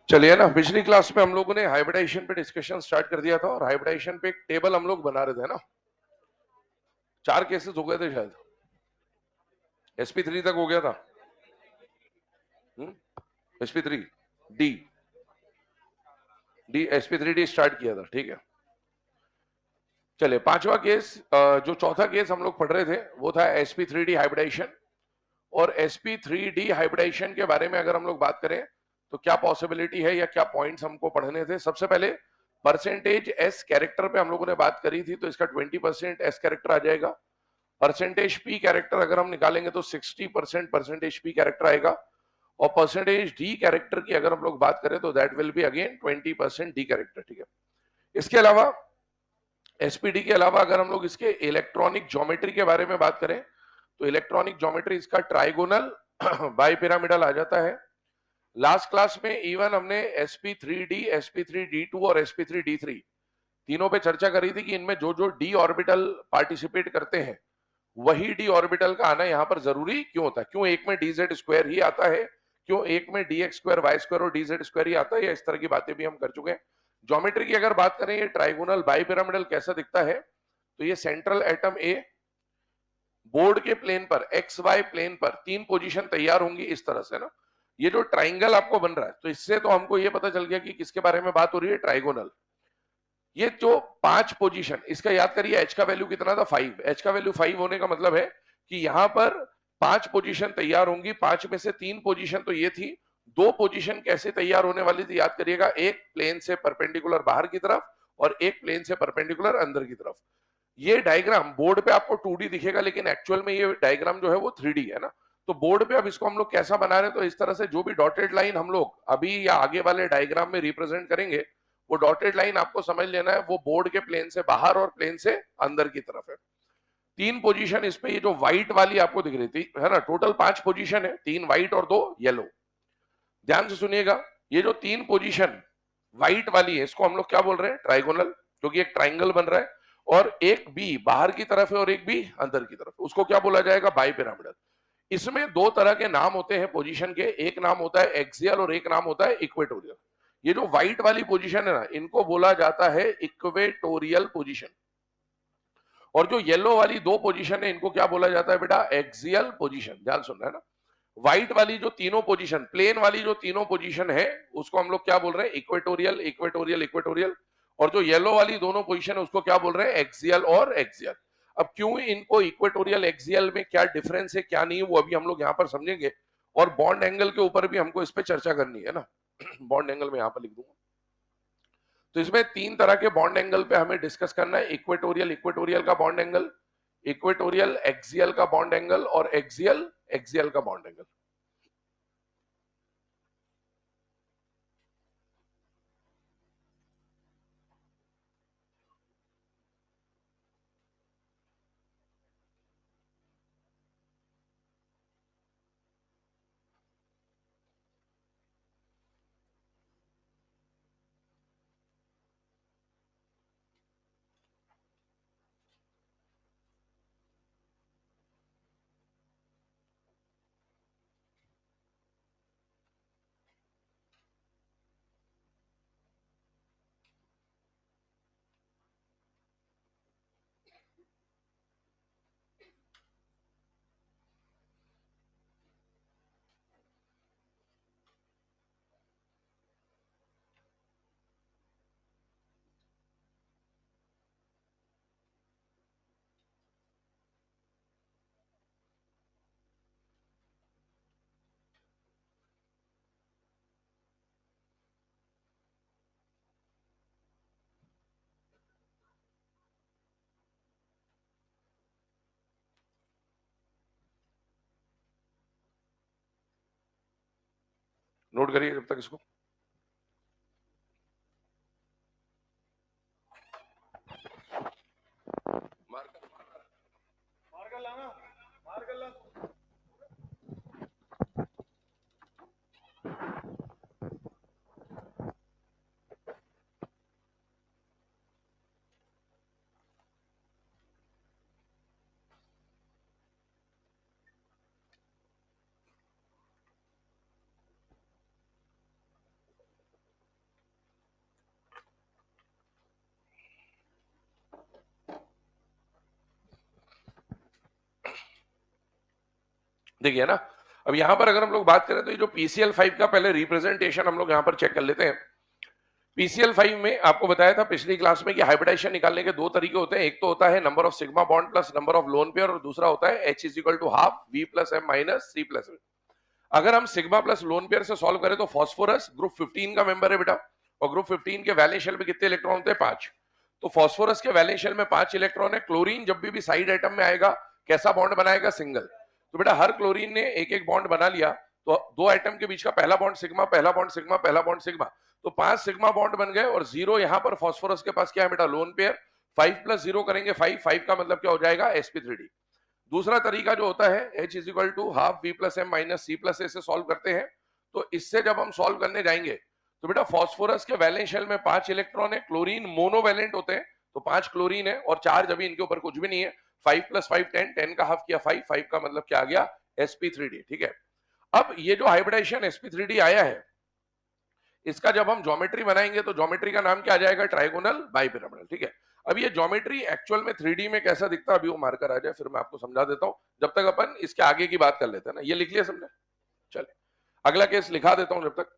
चलिए ना, पिछली क्लास में हम लोगों ने हाइब्रिडाइजेशन पे डिस्कशन स्टार्ट कर दिया था और हाइब्रिडाइजेशन पे एक टेबल हम लोग बना रहे थे ना। 4 केसेस हो गए थे शायद, sp3 तक हो गया था। sp3 D D sp3d start किया था, ठीक है। चलिए, पांचवा केस, जो चौथा केस हम लोग पढ़ रहे थे वो था sp3d हाइब्रिडाइजेशन। और sp3d हाइब्रिडाइजेशन के बारे में अगर हम लोग बात करें तो क्या पॉसिबिलिटी है या क्या पॉइंट्स हमको पढ़ने थे। सबसे पहले परसेंटेज एस कैरेक्टर पे हम लोगों ने बात करी थी, तो इसका 20% एस कैरेक्टर आ जाएगा। परसेंटेज पी कैरेक्टर अगर हम निकालेंगे तो 60% परसेंटेज पी कैरेक्टर आएगा। और परसेंटेज डी कैरेक्टर की अगर हम लोग बात करें तो that will be again 20% D character, ठीक है। इसके अलावा एसपीडी के अलावा अगर हम लोग इसके इलेक्ट्रॉनिक ज्योमेट्री के बारे में बात करें तो इलेक्ट्रॉनिक ज्योमेट्री इसका ट्राइगोनल बाइपिरामिडल आ जाता है। लास्ट क्लास में इवन हमने sp3d sp3d2 और sp3d3 तीनों पे चर्चा करी थी कि इनमें जो जो डी ऑर्बिटल पार्टिसिपेट करते हैं वही डी ऑर्बिटल का आना यहाँ पर जरूरी क्यों होता है, क्यों एक में डी जेड स्क्वायर ही आता है, क्यों एक में d x square y square और डी जेड स्क्वायर ही आता है, या इस तरह की बातें भी हम कर चुके हैं। ज्योमेट्री की अगर बात करें, ये ट्राइगोनल बाइपिरामिडल कैसा दिखता है, तो ये सेंट्रल एटम ए बोर्ड के प्लेन पर एक्स वाई प्लेन पर 3 पोजीशन तैयार होंगी इस तरह से ना। ये जो ट्राइंगल आपको बन रहा है, तो इससे तो हमको ये पता चल गया कि किसके बारे में बात हो रही है, ट्राइगोनल। ये जो 5 पोजीशन, इसका याद करिए एच का वैल्यू कितना था, 5। एच का वैल्यू 5 होने का मतलब है कि यहां पर 5 पोजीशन तैयार होंगी। 5 में से 3 पोजीशन तो ये थी, 2 पोजीशन कैसे तैयार होने वाली थी याद करिएगा, एक प्लेन से परपेंडिकुलर बाहर की तरफ और एक प्लेन से परपेंडिकुलर अंदर की तरफ। ये डायग्राम बोर्ड पे आपको 2D दिखेगा, लेकिन एक्चुअल में ये डायग्राम जो है वो 3D है ना। तो बोर्ड पे अब इसको हम लोग कैसा बना रहे हैं, तो इस तरह से जो भी डॉटेड लाइन हम लोग अभी या आगे वाले डायग्राम में रिप्रेजेंट करेंगे, वो डॉटेड लाइन आपको समझ लेना है वो बोर्ड के प्लेन से बाहर और प्लेन से अंदर की तरफ है। 3 पोजीशन इस पे, ये जो व्हाइट वाली आपको दिख रही थी है ना, टोटल 5 पोजीशन है, 3 व्हाइट और 2 येलो। ध्यान से सुनिएगा, ये जो 3 पोजीशन व्हाइट वाली है इसको हम लोग क्या बोल रहे हैं, ट्राइगोनल, क्योंकि एक ट्राइंगल बन रहा है। और एक बी बाहर की तरफ है और एक बी अंदर की तरफ, उसको क्या बोला जाएगा, बाइपिरामिडल। इसमें 2 तरह के नाम होते हैं पोजीशन के, एक नाम होता है एक्सियल और एक नाम होता है इक्वेटोरियल। ये जो व्हाइट वाली पोजीशन है ना, इनको बोला जाता है इक्वेटोरियल पोजीशन। और जो येलो वाली 2 पोजीशन है इनको क्या बोला जाता है बेटा, एक्सियल पोजीशन। ध्यान सुनना है ना। व्हाइट वाली जो तीनों पोजीशन, प्लेन वाली जो तीनों पोजीशन है, उसको हम लोग क्या बोल रहे हैं, इक्वेटोरियल इक्वेटोरियल इक्वेटोरियल। और जो येलो वाली दोनों पोजीशन है उसको क्या बोल रहे हैं, एक्सियल और एक्सियल। अब क्यों इनको इक्वेटोरियल एक्सियल में क्या डिफरेंस है क्या नहीं है वो अभी हम लोग यहाँ पर समझेंगे। और बॉन्ड एंगल के ऊपर भी हमको इस पर चर्चा करनी है ना। बॉन्ड एंगल में यहाँ पर लिख दूंगा। तो इसमें 3 तरह के बॉन्ड एंगल पे हमें डिस्कस करना है, इक्वेटोरियल इक्वेटोरियल का बॉन्ड एंगल, इक्वेटोरियल एक्सियल का बॉन्ड एंगल और एक्सियल एक्सियल का बॉन्ड एंगल। नोट करिए जब तक इसको। देखिए ना, अब यहां पर अगर हम लोग बात करें तो ये जो PCl5 का पहले रिप्रेजेंटेशन हम लोग यहां पर चेक कर लेते हैं। PCl5 में आपको बताया था पिछली क्लास में कि हाइब्रिडाइजेशन निकालने के दो तरीके होते हैं। एक तो होता है number of sigma bond plus number of lone pair, और दूसरा होता है H is equal to half V plus M minus C plus M। अगर हम सिग्मा प्लस लोन पेयर से सॉल्व करें तो फास्फोरस ग्रुप 15 का मेंबर है बेटा, और ग्रुप 15 के वैलेंस शेल में कितने इलेक्ट्रॉन होते हैं? 5। तो फास्फोरस के वैलेंस शेल में 5 इलेक्ट्रॉन है। क्लोरीन जब भी साइड एटम में आएगा कैसा बॉन्ड बनाएगा? सिंगल। तो बेटा हर क्लोरीन ने एक एक बॉन्ड बना लिया, तो दो एटम के बीच का पहला बॉन्ड सिग्मा, पहला बॉन्ड सिग्मा, पहला बॉन्ड सिग्मा, तो 5 सिग्मा बॉन्ड बन गए, और 0 यहां पर फास्फोरस के पास क्या है बेटा? Lone pair. 5 प्लस 0 करेंगे 5, 5 का मतलब क्या हो जाएगा? sp3d। दूसरा तरीका जो होता है H is equal to half V plus M minus C plus A से सॉल्व करते हैं। तो इससे जब हम सॉल्व करने जाएंगे तो बेटा फास्फोरस के वैलेंस शेल में 5 इलेक्ट्रॉन है, क्लोरीन मोनोवैलेंट होते हैं, तो 5 क्लोरीन है और 4 जब इनके ऊपर कुछ भी नहीं है। 5 प्लस 5 10, 10 का हाफ किया 5, 5 का मतलब क्या आ गया? sp3d। ठीक है, अब ये जो हाइब्रिडाइजेशन sp3d आया है, इसका जब हम ज्योमेट्री बनाएंगे तो ज्योमेट्री का नाम क्या आ जाएगा? Trigonal bipyramidal. ठीक है, अब ये ज्योमेट्री एक्चुअल में 3D में कैसा दिखता है अभी वो मार्कर आ जाए, फिर मैं आपको समझा देता हूं। जब तक अपन इसके आगे की बात कर लेते हैं ना, ये लिख लिया सबने? चले अगला केस लिखा देता हूं जब तक।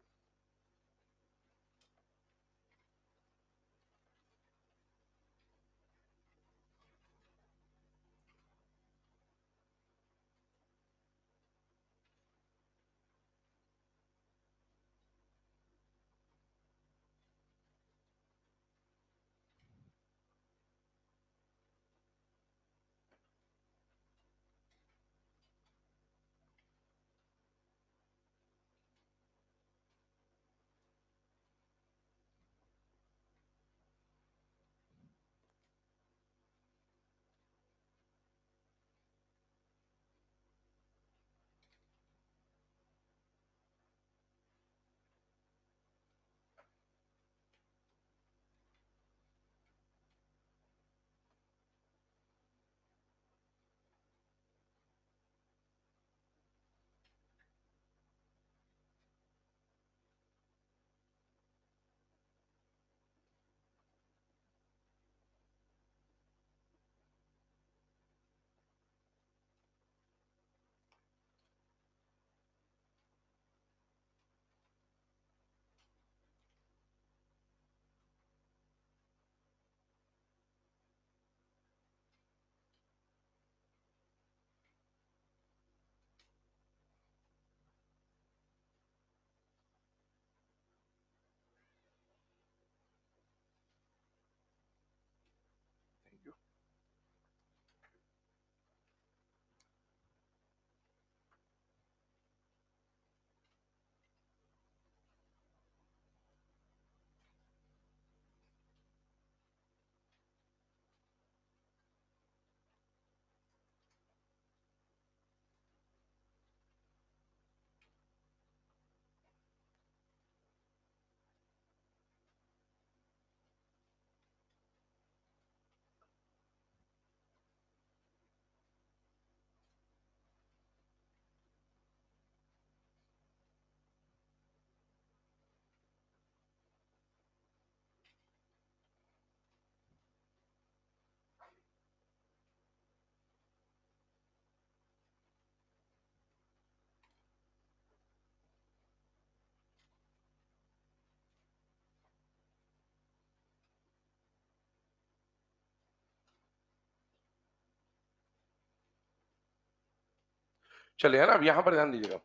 चलिए, है ना, अब यहां पर ध्यान दीजिएगा।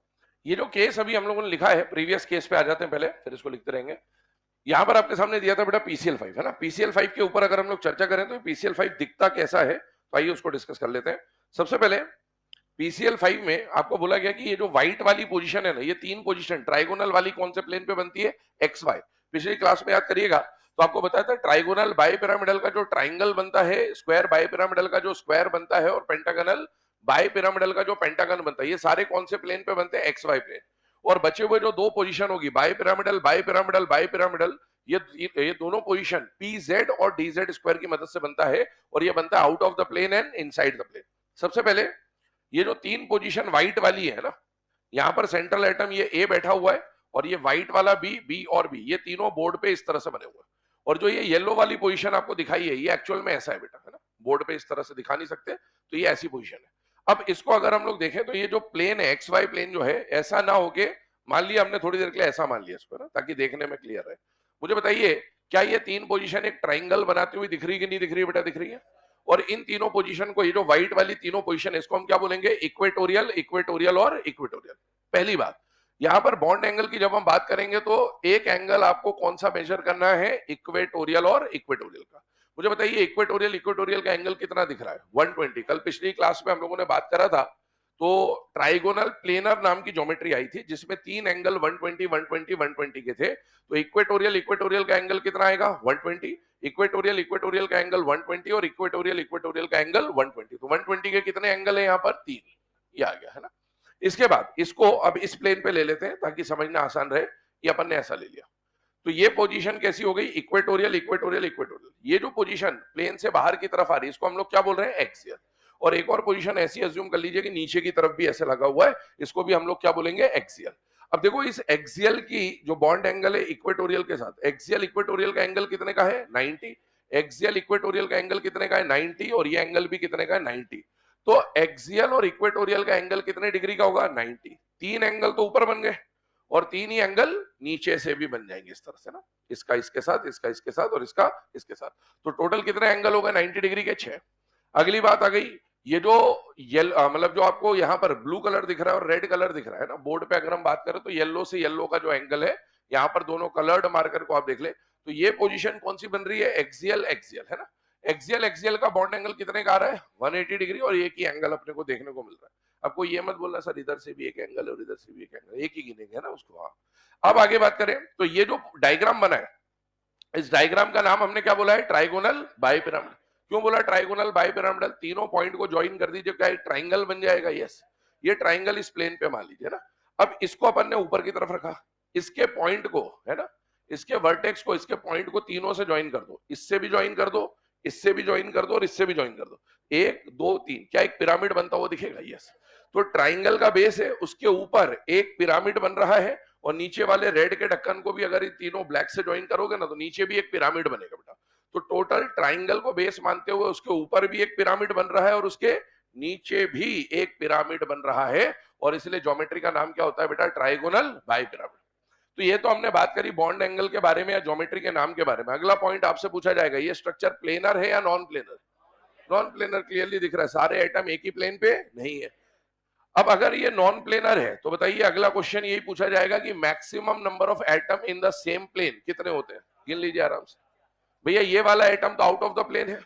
ये जो केस अभी हम लोगों ने लिखा है, प्रीवियस केस पे आ जाते हैं पहले, फिर इसको लिखते रहेंगे। यहां पर आपके सामने दिया था बेटा PCl5, है ना। PCl5 के ऊपर अगर हम लोग चर्चा करें तो PCl5 दिखता कैसा है, तो आइए उसको डिस्कस कर लेते हैं। सबसे पहले PCl5 में आपको बोला गया कि ये जो व्हाइट वाली पोजीशन है ना, ये तीन पोजीशन ट्राइगोनल वाली कौन से प्लेन पे बनती है? XY। पिछली क्लास में याद करिएगा तो आपको बताया था ट्राइगोनल बाइपिरामिडल का जो ट्राइंगल बनता है, स्क्वायर बाइपिरामिडल का जो स्क्वायर बनता है, और पेंटागनल बाइपिरामिडल का जो पेंटागन बनता है, ये सारे कौन से प्लेन पे बनते हैं? XY plane. और बचे हुए जो दो पोजीशन होगी, बाइपिरामिडल बाइपिरामिडल बाइपिरामिडल, ये दोनों पोजीशन PZ और DZ स्क्वायर की मदद से बनता है, और ये बनता है out of the plane and inside the plane. सबसे पहले ये जो तीन पोजीशन व्हाइट वाली है ना, यहां पर सेंट्रल एटम ये ए बैठा हुआ है, और ये व्हाइट वाला बी और बी, ये तीनों बोर्ड पे इस तरह से बने हुए हैं। और जो ये येलो वाली पोजीशन आपको दिखाई है, ये एक्चुअल में ऐसा है बेटा, है ना। बोर्ड पे इस तरह से दिखा नहीं सकते, तो ये ऐसी पोजीशन है। अब इसको अगर हम लोग देखें तो ये जो प्लेन है एक्स वाई प्लेन जो है ऐसा ना होके, मान लिया हमने थोड़ी देर के लिए ऐसा मान लिया इसको ना, ताकि देखने में क्लियर रहे। मुझे बताइए क्या ये तीन पोजीशन एक ट्राइंगल बनाती हुई दिख रही कि नहीं दिख रही है? बेटा दिख रही है। और इन तीनों पोजीशन को, ये जो व्हाइट वाली तीनों पोजीशन, इसको हम क्या बोलेंगे? इक्वेटोरियल, इक्वेटोरियल और इक्वेटोरियल। पहली बात, यहां पर बॉन्ड एंगल की जब हम बात करेंगे तो एक एंगल आपको कौन सा मेजर करना है? इक्वेटोरियल और इक्वेटोरियल का। मुझे बताइए इक्वेटोरियल इक्वेटोरियल का एंगल कितना दिख रहा है? 120। कल पिछली क्लास में हम लोगों ने बात करा था, तो ट्राइगोनल प्लेनर नाम की ज्योमेट्री आई थी जिसमें तीन एंगल 120 120 120 के थे। तो इक्वेटोरियल इक्वेटोरियल का एंगल कितना आएगा? 120। इक्वेटोरियल इक्वेटोरियल का एंगल 120 और इक्वेटोरियल इक्वेटोरियल का एंगल 120। तो 120 के कितने एंगल है यहाँ पर? तीन। ये आ गया है ना। इसके बाद इसको अब इस प्लेन पे ले लेते हैं ताकि समझना आसान रहे। ये अपन ने ऐसा ले लिया, तो ये पोजीशन कैसी हो गई? Equatorial equatorial equatorial. ये जो पोजीशन प्लेन से बाहर की तरफ आ रही है इसको हम लोग क्या बोल रहे हैं? एक्सियल। और एक और पोजीशन ऐसी अज्यूम कर लीजिए कि नीचे की तरफ भी ऐसे लगा हुआ है, इसको भी हम लोग क्या बोलेंगे? एक्सियल। अब देखो इस एक्सियल की जो बॉन्ड एंगल है इक्वेटोरियल के साथ, एक्सियल इक्वेटोरियल का एंगल कितने का है? 90। एक्सियल इक्वेटोरियल का एंगल कितने का है? 90। और ये एंगल भी कितने का है? 90। तो एक्सियल और इक्वेटोरियल का एंगल कितने डिग्री का होगा? 90। तीन एंगल तो ऊपर बन गए और तीन ही एंगल नीचे से भी बन जाएंगे इस तरह से ना, इसका इसके साथ, इसका इसके साथ और इसका इसके साथ। तो टोटल कितने एंगल हो गए? 90 डिग्री के 6। अगली बात आ गई, ये जो मतलब जो आपको यहाँ पर ब्लू कलर दिख रहा है और रेड कलर दिख रहा है ना बोर्ड पे, अगर हम बात करें तो येलो से येलो का जो एंगल है, यहाँ पर दोनों कलर्ड मार्कर को आप देख ले, तो ये पोजीशन कौन सी बन रही है? एक्सियल एक्सियल है ना। एक्सियल एक्सियल का बॉन्ड एंगल कितने का आ रहा है? 180 डिग्री। और एक ही एंगल अपने को देखने को मिल रहा है। आपको ये मत बोलना सर इधर से भी एक एंगल है और इधर से भी एक एंगल, एक ही गिनेंगे ना उसको। हाँ, अब आगे बात करें तो ये जो डायग्राम बना है, इस डायग्राम का नाम हमने क्या बोला है? Trigonal bipyramidal. क्यों बोला ट्राइगोनल बाइपिरामिडल? तीनों पॉइंट को ज्वाइन कर दीजिए, क्या ट्राइंगल बन जाएगा? यस। ये ट्राइंगल इस प्लेन पे मान लीजिए ना। अब इसको अपन ने ऊपर की तरफ रखा, इसके पॉइंट को है ना, इसके वर्टेक्स को, इसके पॉइंट को तीनों से ज्वाइन कर दो, इससे भी ज्वाइन कर दो, इससे भी ज्वाइन कर दो और इससे भी ज्वाइन कर दो। एक दो तीन, क्या एक पिरामिड बनता हुआ दिखेगा? यस। तो ट्राइंगल का बेस है, उसके ऊपर एक पिरामिड बन रहा है और नीचे वाले रेड के ढक्कन को भी अगर ये तीनों ब्लैक से ज्वाइन करोगे ना तो नीचे भी एक पिरामिड बनेगा बेटा। तो टोटल ट्राइंगल को बेस मानते हुए उसके ऊपर भी एक पिरामिड बन रहा है और उसके नीचे भी एक पिरामिड बन रहा है, और इसलिए ज्योमेट्री का नाम क्या होता है बेटा? ट्राइगोनल बाइपिरामिड। तो ये तो हमने बात करी बॉन्ड एंगल के बारे में या ज्योमेट्री के नाम के बारे में। अगला पॉइंट आपसे पूछा जाएगा, ये स्ट्रक्चर प्लेनर है या non planar? Non planar clearly दिख रहा है, सारे एटम एक ही प्लेन पे नहीं है। अब अगर ये नॉन प्लेनर है तो बताइए अगला क्वेश्चन यही पूछा जाएगा कि maximum number of atom in the same plane कितने होते हैं? गिन लीजिए आराम से। भैया ये वाला एटम तो आउट ऑफ द प्लेन है,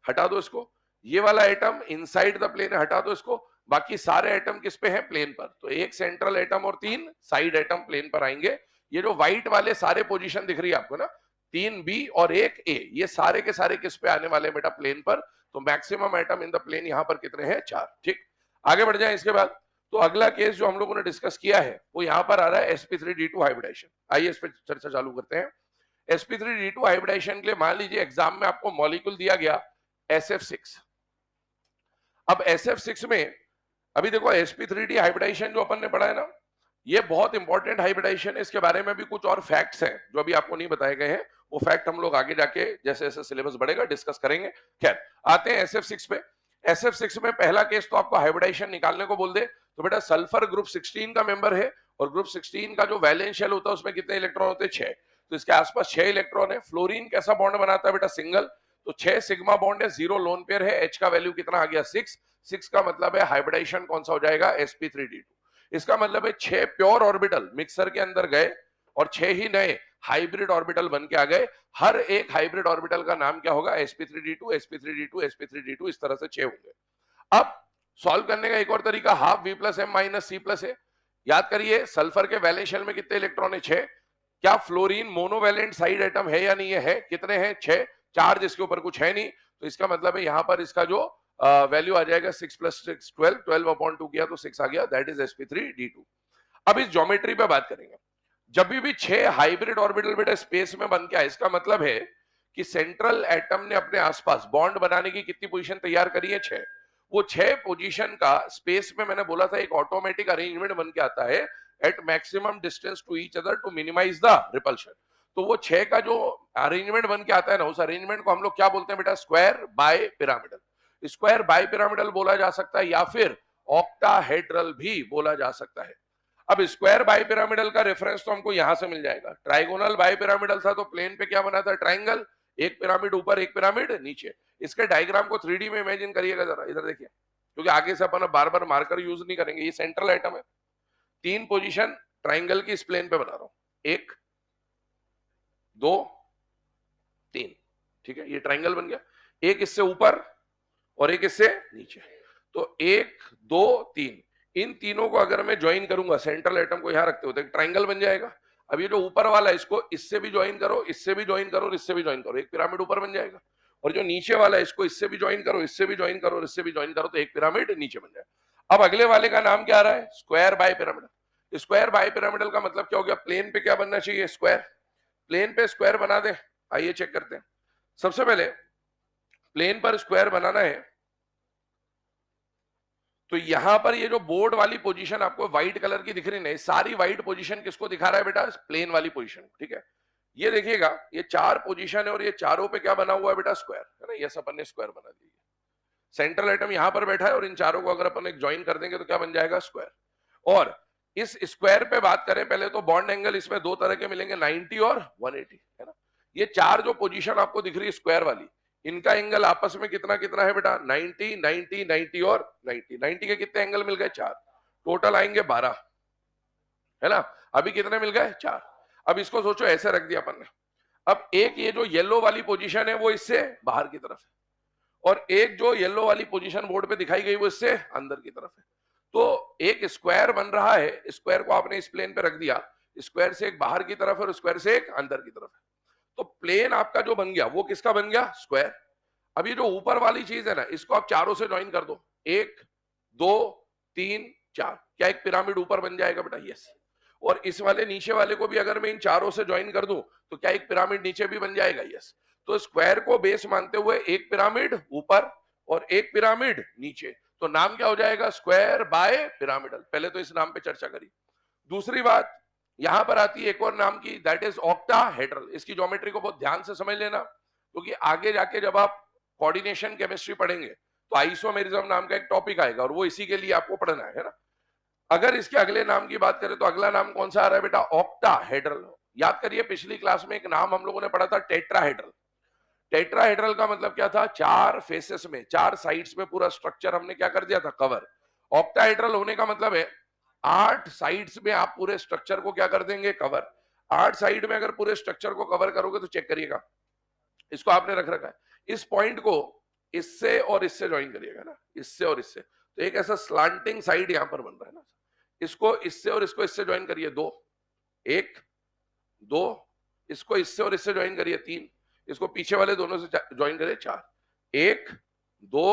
हटा दो इसको। ये वाला एटम इनसाइड द प्लेन है, हटा दो इसको। बाकी सारे एटम किस पे हैं? प्लेन पर। तो एक सेंट्रल एटम और तीन साइड एटम प्लेन पर आएंगे। ये जो व्हाइट वाले सारे पोजीशन दिख रही है आपको ना, 3 बी और 1 ए, ये सारे के सारे किस पे आने वाले बेटा? प्लेन पर। तो maximum atom in the plane यहाँ पर कितने हैं? 4। ठीक, आगे बढ़ जाए इसके बाद। तो अगला केस जो हम लोगों ने डिस्कस किया है वो यहाँ पर आ रहा है sp3d2 हाइब्रिडाइजेशन। आइए इस पर चर्चा चालू करते हैं। sp3d2 हाइब्रिडाइजेशन के लिए मान लीजिए एग्जाम में आपको मॉलिक्यूल दिया गया SF6। अब SF6 में अभी देखो sp3d हाइब्रिडाइजेशन जो अपन ने पढ़ा है ना, ये बहुत इंपॉर्टेंट हाइब्रिडाइजेशन है। इसके बारे में भी कुछ और फैक्ट्स हैं जो अभी आपको नहीं बताए गए हैं, वो फैक्ट हम लोग आगे जाके जैसे जैसे सिलेबस बढ़ेगा डिस्कस करेंगे। खैर आते हैं SF6 पे। SF6 में पहला केस तो आपको हाइब्रिडाइजेशन निकालने को बोल दे तो बेटा सल्फर ग्रुप 16 का मेंबर है और ग्रुप 16 का जो वैलेंस शेल होता है उसमें कितने इलेक्ट्रॉन होते हैं? 6। तो इसके आसपास 6 इलेक्ट्रॉन है। फ्लोरीन कैसा बॉन्ड बनाता है बेटा? सिंगल। तो 6 सिग्मा बॉन्ड है, 0 लोन पेयर है। H का वैल्यू कितना आ गया? 6। 6 का मतलब है हाइब्रिडाइजेशन कौन सा हो जाएगा? sp3d2। इसका मतलब है 6 प्योर ऑर्बिटल मिक्सर के अंदर गए और 6 ही नए हाइब्रिड ऑर्बिटल बन के आ गए। हर एक हाइब्रिड ऑर्बिटल का नाम क्या होगा? sp3d2 sp3d2 sp3d2, इस तरह से 6 होंगे। अब सॉल्व करने का एक और तरीका, half v plus M minus C plus है। याद करिए सल्फर के वैलेंस शेल में कितने इलेक्ट्रॉन है? 6। क्या फ्लोरीन मोनोवैलेंट साइड एटम है या नहीं है? कितने हैं? 6। चार्ज इसके ऊपर कुछ है नहीं, तो इसका मतलब है यहां पर इसका जो वैल्यू आ जाएगा 6 + 6 12, 12/2 किया तो 6 आ गया, दैट इज sp3d2। अब इस ज्योमेट्री पे बात करेंगे। जब भी 6 हाइब्रिड ऑर्बिटल बेटा स्पेस में बन के आए, इसका मतलब है कि सेंट्रल एटम ने अपने आसपास बॉन्ड बनाने की कितनी पोजीशन तैयार करी है? 6। वो 6 पोजीशन का स्पेस में मैंने बोला था एक ऑटोमेटिक अरेंजमेंट बन के आता है at maximum distance to each other to minimise the repulsion. तो वो 6 का जो अरेंजमेंट बन के आता है ना, उस अरेंजमेंट को हम लोग क्या बोलते हैं बेटा? Square by pyramidal. Square bipyramidal बोला जा सकता है या फिर ऑक्टाहेड्रल भी बोला जा सकता है। अब स्क्वायर बाइपिरामिडल का रेफरेंस तो हमको यहां से मिल जाएगा। ट्राइगोनल बाइपिरामिडल था तो प्लेन पे क्या बना था? ट्राइंगल, एक पिरामिड ऊपर एक पिरामिड नीचे। इसके डायग्राम को 3D में इमेजिन करिएगा जरा, इधर देखिए, क्योंकि आगे से अपन बार बार मार्कर यूज नहीं करेंगे। ये सेंट्रल आइटम है, 3 पोजीशन ट्राइंगल की इस प्लेन पे बना रहा हूं, 1 2 3, ठीक है, ये ट्राइंगल बन गया। एक इससे ऊपर और एक इससे नीचे, तो 1 2 3, इन तीनों को अगर मैं ज्वाइन करूंगा सेंट्रल एटम को यहां रखते हुए, तो एक ट्राइंगल बन जाएगा। अब ये जो ऊपर वाला है इसको इससे भी ज्वाइन करो, इससे भी ज्वाइन करो और इससे भी ज्वाइन करो, एक पिरामिड ऊपर बन जाएगा। और जो नीचे वाला है इसको इससे भी ज्वाइन करो, इससे भी ज्वाइन करो और इससे भी ज्वाइन करो, तो एक पिरामिड नीचे बन जाएगा। अब अगले वाले का नाम क्या आ रहा है? Square by pyramidal. Square by pyramidal का मतलब क्या हो गया? प्लेन पे क्या बनना चाहिए? स्क्वायर। प्लेन पे स्क्वायर बना दे, आइए चेक करते हैं। सबसे पहले प्लेन पर स्क्वायर बनाना है तो यहां पर ये जो बोर्ड वाली पोजीशन आपको व्हाइट कलर की दिख रही है, सारी व्हाइट पोजीशन किसको दिखा रहा है बेटा? प्लेन वाली पोजीशन, ठीक है। ये देखिएगा, ये 4 पोजीशन है और ये चारों पे क्या बना हुआ है बेटा? स्क्वायर, है ना। ये सब अपन ने स्क्वायर बना दिया। सेंट्रल एटम यहां पर बैठा है और इन चारों को अगर अपन एक ज्वाइन कर देंगे तो क्या बन जाएगा? स्क्वायर। और इस स्क्वायर पे बात करें पहले तो बॉन्ड एंगल इसमें दो तरह के मिलेंगे, 90 और 180, है ना। ये 4 जो पोजीशन आपको दिख रही है स्क्वायर वाली, इनका एंगल आपस में कितना कितना है बेटा? 90 90 90 और 90। 90 के कितने एंगल मिल गए? 4, टोटल आएंगे 12, है ना। अभी कितने मिल गए? 4। अब इसको सोचो, ऐसे रख दिया अपन ने। अब एक ये जो येलो वाली पोजीशन है वो इससे बाहर की तरफ है, और एक जो येलो वाली पोजीशन बोर्ड पे दिखाई गई वो इससे अंदर की तरफ है। तो एक स्क्वायर बन रहा है, स्क्वायर को आपने इस प्लेन पे रख दिया, स्क्वायर से एक बाहर की तरफ है और स्क्वायर से एक अंदर की तरफ है। तो प्लेन आपका जो बन गया वो किसका बन गया? स्क्वायर। अब ये जो ऊपर वाली चीज है ना, इसको आप चारों से ज्वाइन कर दो, 1 2 3 4, क्या एक पिरामिड ऊपर बन जाएगा बेटा? यस। और इस वाले नीचे वाले को भी अगर मैं इन चारों से ज्वाइन कर दूं तो क्या एक पिरामिड नीचे भी बन जाएगा? यस। तो स्क्वायर को बेस मानते हुए एक पिरामिड ऊपर और एक पिरामिड नीचे, तो नाम क्या हो जाएगा? Square by pyramidal. पहले तो इस नाम पे चर्चा करी। दूसरी बात यहां पर आती है एक और नाम की, दैट इज ऑक्टाहेड्रल। इसकी ज्योमेट्री को बहुत ध्यान से समझ लेना, क्योंकि आगे जाके जब आप कोऑर्डिनेशन केमिस्ट्री पढ़ेंगे तो आइसोमेरिज्म नाम का एक टॉपिक आएगा और वो इसी के लिए आपको पढ़ना है ना। अगर इसके अगले नाम की बात करें तो अगला नाम कौन सा आ रहा है बेटा? ऑक्टाहेड्रल। याद करिए, पिछली क्लास में एक नाम हम लोगों ने पढ़ा था, टेट्राहेड्रल। टेट्राहेड्रल का मतलब क्या था? 4 फेसेस में, 4 साइड्स में पूरा स्ट्रक्चर हमने क्या कर दिया था? कवर। ऑक्टाहेड्रल होने का मतलब है 8 साइड्स में आप पूरे स्ट्रक्चर को क्या कर देंगे? कवर। 8 साइड में अगर पूरे स्ट्रक्चर को कवर करोगे तो चेक करिएगा, इसको आपने रख रखा है, इस पॉइंट को इससे और इससे ज्वाइन करिएगा ना, इससे और इससे, तो एक ऐसा स्लांटिंग साइड यहां पर बन रहा है ना। इसको इससे और इसको इससे ज्वाइन करिए, 2 1 2, इसको इससे और इससे ज्वाइन करिए 3, इसको पीछे वाले दोनों से ज्वाइन करिए 4, 1 2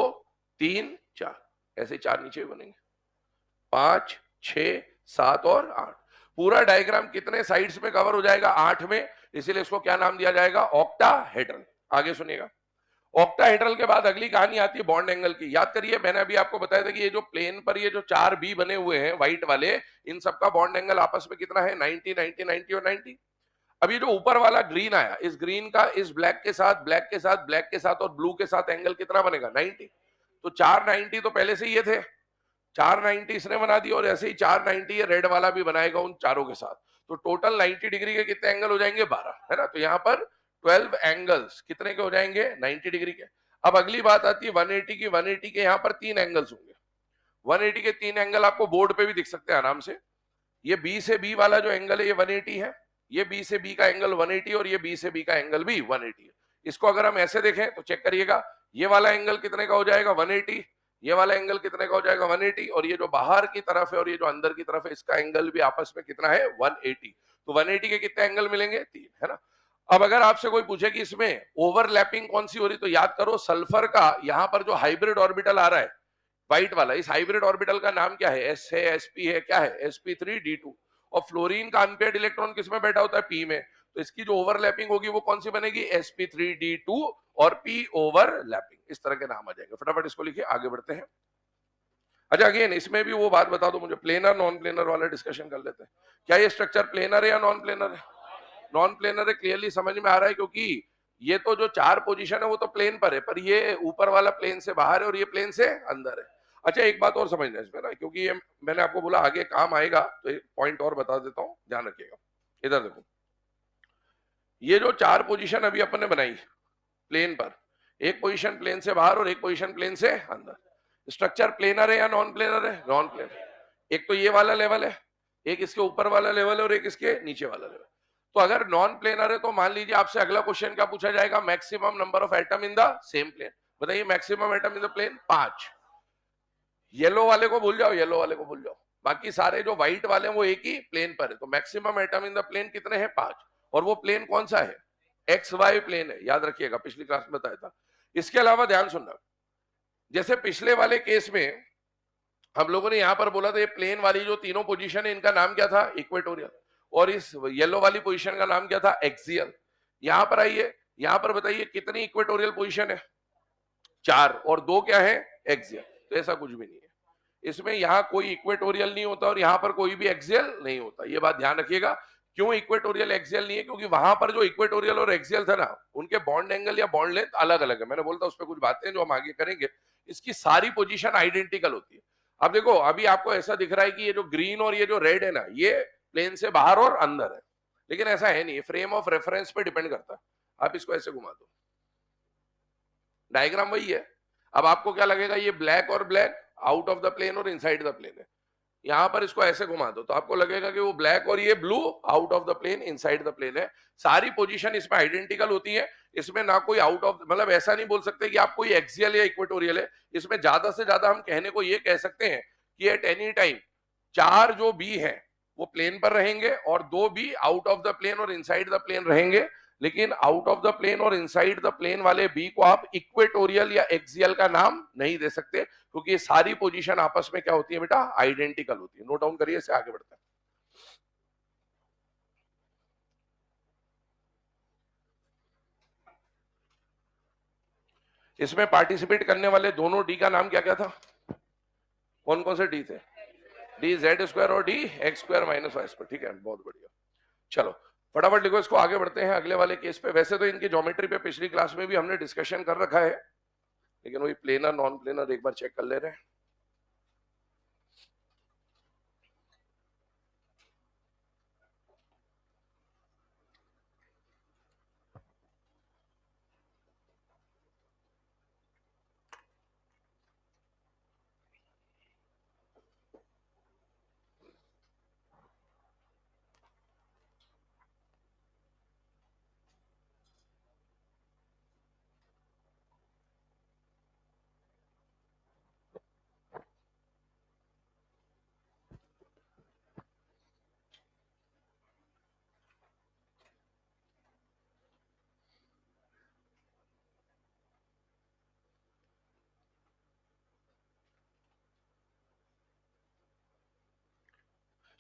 3 4, ऐसे 4 नीचे भी बनेंगे, 5 6 7 और 8। पूरा डायग्राम कितने साइड्स में कवर हो जाएगा? 8 में, इसीलिए इसको क्या नाम दिया जाएगा? ऑक्टाहेड्रल। आगे सुनिएगा, ऑक्टाहेड्रल के बाद अगली कहानी आती है बॉन्ड एंगल की। याद करिए, मैंने अभी आपको बताया था कि ये जो प्लेन पर ये जो 4 बी बने हुए हैं व्हाइट वाले, इन सबका बॉन्ड एंगल आपस में कितना है? 90 90 90 और 90। अब ये जो ऊपर वाला ग्रीन आया, इस ग्रीन का इस ब्लैक के साथ, ब्लैक के साथ, ब्लैक के साथ और ब्लू के साथ एंगल कितना बनेगा? 90। तो 4 90 तो पहले से ये थे, 4 90 इसने बना दी, और ऐसे ही 4 90 ये रेड वाला भी बनाएगा उन चारों के साथ। तो टोटल 90 डिग्री के कितने एंगल हो जाएंगे? 12, है ना। तो यहाँ पर 12 एंगल्स कितने के हो जाएंगे? 90 डिग्री के। अब अगली बात आती है 180 की। 180 के यहाँ पर 3 एंगल्स होंगे। 180 के 3 एंगल आपको बोर्ड पे भी दिख सकते हैं आराम से। ये बी से बी वाला जो एंगल है ये 180 है, ये बी से बी का एंगल 180 और ये बी से बी का एंगल भी 180 है। इसको अगर हम ऐसे देखें तो चेक करिएगा, ये वाला एंगल कितने का हो जाएगा? 180। ये वाला एंगल कितने का हो जाएगा? 180। और ये जो बाहर की तरफ है और ये जो अंदर की तरफ है, इसका एंगल भी आपस में कितना है? 180। तो 180 के कितने एंगल मिलेंगे? 3, है ना। अब अगर आपसे कोई पूछे कि इसमें ओवरलैपिंग कौन सी हो रही, तो याद करो, सल्फर का यहाँ पर जो हाइब्रिड ऑर्बिटल आ रहा है व्हाइट वाला, इस हाइब्रिड ऑर्बिटल का नाम क्या है? एस है, एसपी है, क्या है? sp3d2। और फ्लोरीन का अनपेयर्ड इलेक्ट्रॉन किसमें बैठा होता है? पी में। तो इसकी जो ओवरलैपिंग होगी वो कौन सी बनेगी? sp3d2 और p ओवरलैपिंग। इस तरह के नाम आ जाएंगे। फटाफट इसको लिखिए, आगे बढ़ते हैं। अच्छा, अगेन इसमें भी वो बात बता दो मुझे, प्लेनर नॉन प्लेनर वाला डिस्कशन कर लेते हैं। क्या ये स्ट्रक्चर प्लेनर है या नॉन प्लेनर है? नॉन प्लेनर है, क्लियरली समझ में आ रहा है, क्योंकि ये तो जो 4 पोजीशन है वो तो प्लेन पर है, पर ये ऊपर वाला प्लेन से बाहर है और ये प्लेन से अंदर है। अच्छा, एक बात और समझना इसमें ना, क्योंकि ये मैंने आपको बोला आगे काम आएगा, तो एक पॉइंट और बता देता हूं, ध्यान रखिएगा। इधर देखो, ये जो 4 पोजीशन अभी अपन ने बनाई प्लेन पर, एक पोजीशन प्लेन से बाहर और एक पोजीशन प्लेन से अंदर। स्ट्रक्चर प्लेनर है या नॉन प्लेनर है? Non planar. एक तो ये वाला लेवल है, एक इसके ऊपर वाला लेवल है और एक इसके नीचे वाला लेवल। तो अगर नॉन प्लेनर है तो मान लीजिए आपसे अगला क्वेश्चन क्या पूछा जाएगा, maximum number of atom in the same plane. बताइए maximum atom in the plane 5। Yellow वाले को भूल जाओ, येलो वाले को भूल जाओ, बाकी सारे जो व्हाइट वाले हैं वो एक ही प्लेन पर है। तो maximum atom in the plane कितने हैं? 5। और वो प्लेन कौन सा है? एक्स वाई प्लेन है, याद रखिएगा, पिछली क्लास में बताया था। इसके अलावा ध्यान सुनना, जैसे पिछले वाले केस में हम लोगों ने यहां पर बोला था, ये प्लेन वाली जो तीनों पोजीशन है इनका नाम क्या था? इक्वेटोरियल। और इस येलो वाली पोजीशन का नाम क्या था? एक्सियल। यहां पर आइए, यहां पर बताइए कितनी इक्वेटोरियल पोजीशन है? 4, और 2 क्या है? एक्सियल। तो ऐसा कुछ भी नहीं है इसमें, यहां कोई इक्वेटोरियल नहीं होता और यहां पर कोई भी एक्सियल नहीं होता, ये बात ध्यान रखिएगा। क्यों इक्वेटोरियल एक्सियल नहीं है? क्योंकि वहां पर जो इक्वेटोरियल और एक्सियल था ना, उनके बॉन्ड एंगल या बॉन्ड लेंथ अलग अलग है। मैंने बोलता उस पर कुछ बातें जो हम आगे करेंगे। इसकी सारी पोजीशन आइडेंटिकल होती है। अब देखो, अभी आपको ऐसा दिख रहा है कि ये जो ग्रीन और ये जो रेड है ना, ये प्लेन से बाहर और अंदर है, लेकिन ऐसा है नहीं, फ्रेम ऑफ रेफरेंस पे डिपेंड करता है। आप इसको ऐसे घुमा दो, डायग्राम वही है। अब आपको क्या लगेगा, ये ब्लैक और black out of the plane और इनसाइड द प्लेन है। यहां पर इसको ऐसे घुमा दो तो आपको लगेगा कि वो ब्लैक और ये blue out of the plane inside the plane है। सारी पोजीशन इसमें आइडेंटिकल होती है। इसमें ना कोई आउट ऑफ, मतलब ऐसा नहीं बोल सकते कि आप कोई एक्सियल या इक्वेटोरियल है। इसमें ज्यादा से ज्यादा हम कहने को ये कह सकते हैं कि एट एनी टाइम 4 जो बी है वो प्लेन पर रहेंगे और 2 B out of the plane और इनसाइड द प्लेन रहेंगे। लेकिन आउट ऑफ द प्लेन और इनसाइड द प्लेन वाले बी को आप इक्वेटोरियल या एक्सियल का नाम नहीं दे सकते, क्योंकि ये सारी पोजीशन आपस में क्या होती है बेटा? आइडेंटिकल होती है। नोट डाउन करिए, इससे आगे बढ़ते हैं। इसमें पार्टिसिपेट करने वाले दोनों डी का नाम क्या क्या था? कौन कौन से डी थे? डी जेड स्क्वायर और d x square minus y square. ठीक है, बहुत बढ़िया। चलो फटाफट लिखो इसको, आगे बढ़ते हैं अगले वाले केस पे। वैसे तो इनकी ज्योमेट्री पे पिछली क्लास में भी हमने डिस्कशन कर रखा है, लेकिन वही प्लेनर नॉन प्लेनर एक बार चेक कर ले रहे हैं।